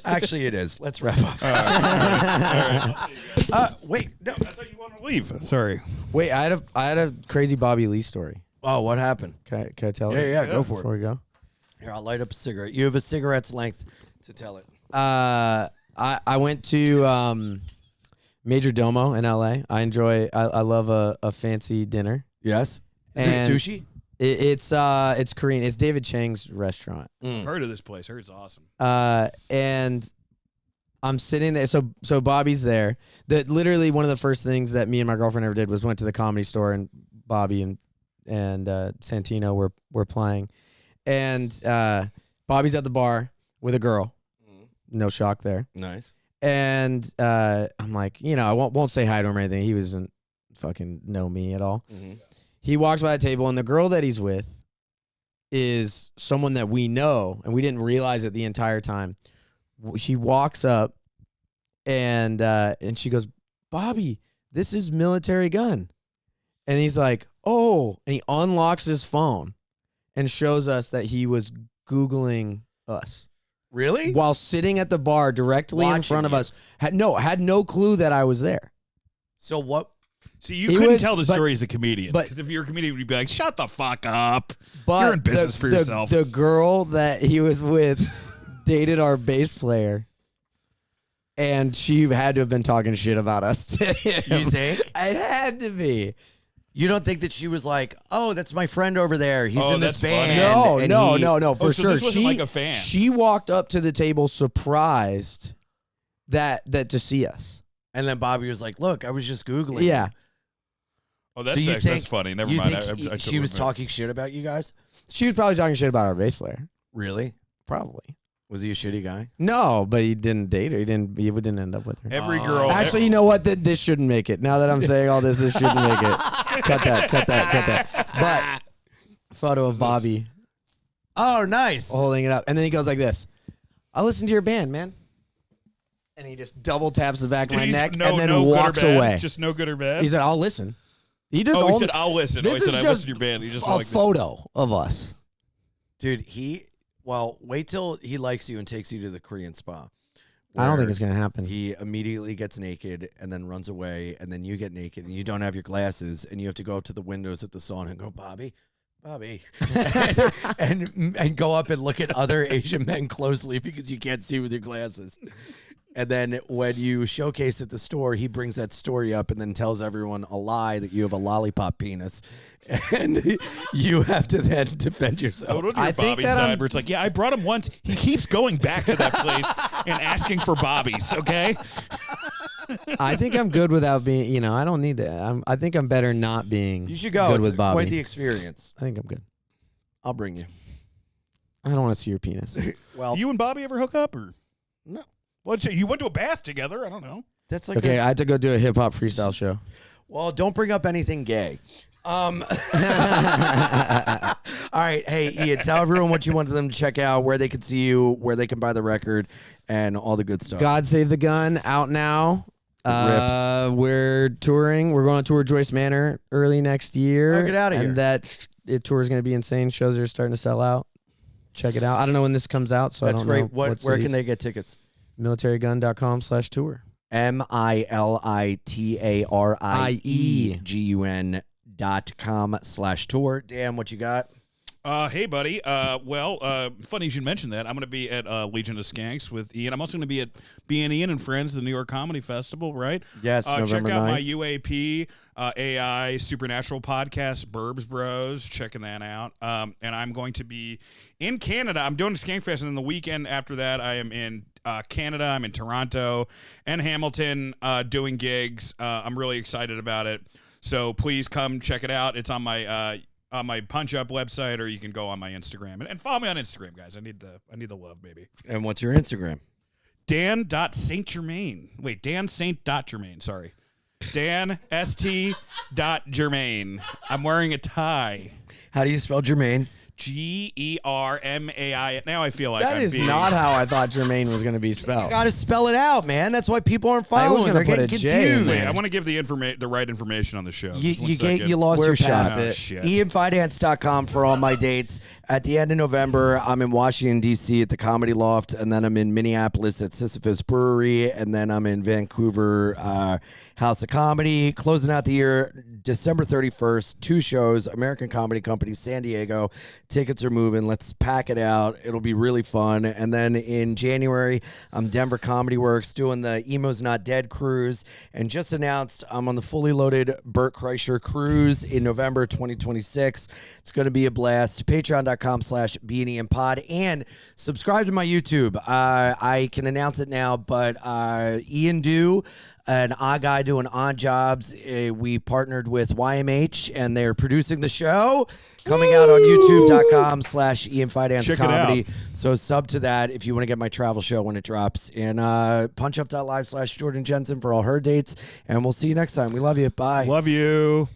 Actually, it is. Let's wrap up. Wait, no. I thought you wanted to leave. Sorry. Wait, I had a crazy Bobby Lee story. Oh, what happened? Can I tell it? Yeah, go for Before we go. Here, I'll light up a cigarette. You have a cigarette's length to tell it. I went to Major Domo in LA. I love a fancy dinner. Yes. Is And this sushi? It's Korean. It's David Chang's restaurant. I've heard of this place. I heard it's awesome. And I'm sitting there. So Bobby's there. Literally one of the first things that me and my girlfriend ever did was went to the Comedy Store, and Bobby and Santino were playing, and Bobby's at the bar with a girl. No shock there. Nice. And I'm like, I won't say hi to him or anything. He doesn't fucking know me at all. Mm-hmm. He walks by the table, and the girl that he's with is someone that we know, and we didn't realize it the entire time. She walks up, and she goes, "Bobby, this is Military Gun." And he's like, "Oh," and he unlocks his phone and shows us that he was Googling us. Really? While sitting at the bar directly in Watching front of you. us. Had no clue that I was there. So what? See, you He couldn't was- tell the but- story as a comedian. but- Because if you're a comedian, you'd be like, shut the fuck up. But You're in business for yourself. The girl that he was with dated our bass player, and she had to have been talking shit about us to him. You think? It had to be. You don't think that she was like, "Oh, that's my friend over there. He's Oh, in this that's funny. band." No, for so sure. this wasn't like a fan. She walked up to the table surprised that to see us. And then Bobby was like, "Look, I was just googling." Yeah. Oh, that's you actually, that's funny. Never you mind. think I she was totally- talking shit about you guys? She was probably talking shit about our bass player. Really? Probably. Was he a shitty guy? No, but he didn't date her. He didn't end up with her. Every girl. Actually, you know what? This shouldn't make it. Now that I'm saying all this shouldn't make it. Cut that. But photo of Bobby Oh, nice. holding it up. And then he goes like this. "I'll listen to your band, man." And he just double taps the back of my neck and then no walks good or bad? away. Just no good or bad? He said, "I'll listen." He just oh, he only- said, I'll listen. This Oh, he said, is I just listened to your band. He just a like photo of us. Dude, well, wait till he likes you and takes you to the Korean spa. I don't think where it's gonna happen. He immediately gets naked and then runs away, and then you get naked and you don't have your glasses, and you have to go up to the windows at the sauna and go, Bobby, and go up and look at other Asian men closely because you can't see with your glasses. And then when you showcase at the store, he brings that story up and then tells everyone a lie that you have a lollipop penis, and you have to then defend I yourself. would I your think Bobby that side I'm- where it's like, yeah, I brought him once. He keeps going back to that place and asking for Bobbies, okay? I think I'm good without being. I don't need that. I think I'm better not being. You should go. Good It's with Bobby. quite the experience. I think I'm good. I'll bring you. I don't want to see your penis. Well, You and Bobby ever hook up or no, well, you went to a bath together? I don't know. that's like Okay, I had to go do a hip hop freestyle show. well, don't bring up anything gay. All right, hey Ian, tell everyone what you wanted them to check out, where they could see you, where they can buy the record, and all the good stuff. God Save the Gun out now. We're touring. We're going on tour Joyce Manor early next year. Oh, get outta here. And that tour is going to be insane. Shows are starting to sell out. Check it out. I don't know when this comes out, so That's I don't know. great. Where can they get tickets? MilitaryGun.com/tour. MILITARIEGUN.com/tour. Dan, what you got? Hey, buddy. Funny you should mention that. I'm going to be at Legion of Skanks with Ian. I'm also going to be at Bein and Friends, the New York Comedy Festival, right? Yes, November check out 9th. my UAP AI Supernatural podcast, Burbs Bros. Checking that out. And I'm going to be in Canada. I'm doing Skankfest, and then the weekend after that, I am in Canada. I'm in Toronto and Hamilton doing gigs. I'm really excited about it. So please come check it out. It's on my Punch Up website, or you can go on my Instagram and follow me on Instagram, guys. I need the love, baby. And what's your Instagram? Dan.Saint-Germain. Wait, Dan.Saint.Germain. Sorry. Dan.St.Germain. I'm wearing a tie. How do you spell Germain? Germain. Now I feel like That is not how I thought Germain was going to be spelled. You got to spell it out, man. That's why people aren't I was following. gonna They're put getting a J in confused. Wait, there. I want to give the right information on the show. You lost We're your past shot. it. Shit. IanFidance.com for all my dates. At the end of November, I'm in Washington, D.C. at the Comedy Loft, and then I'm in Minneapolis at Sisyphus Brewery, and then I'm in Vancouver House of Comedy. Closing out the year, December 31st, 2 shows, American Comedy Company, San Diego. Tickets are moving. Let's pack it out. It'll be really fun. And then in January, I'm Denver Comedy Works doing the Emo's Not Dead cruise, and just announced I'm on the fully loaded Burt Kreischer cruise in November 2026. It's going to be a blast. Patreon.com/BeanIanPod, and subscribe to my YouTube. I can announce it now, but Ian Do and Odd Guy doing Odd Jobs. We partnered with YMH, and they're producing the show. Coming out on YouTube.com/IanFidance Check it Comedy. out. So sub to that if you want to get my travel show when it drops. And punchup.live/Jordan Jensen for all her dates. And we'll see you next time. We love you. Bye. Love you.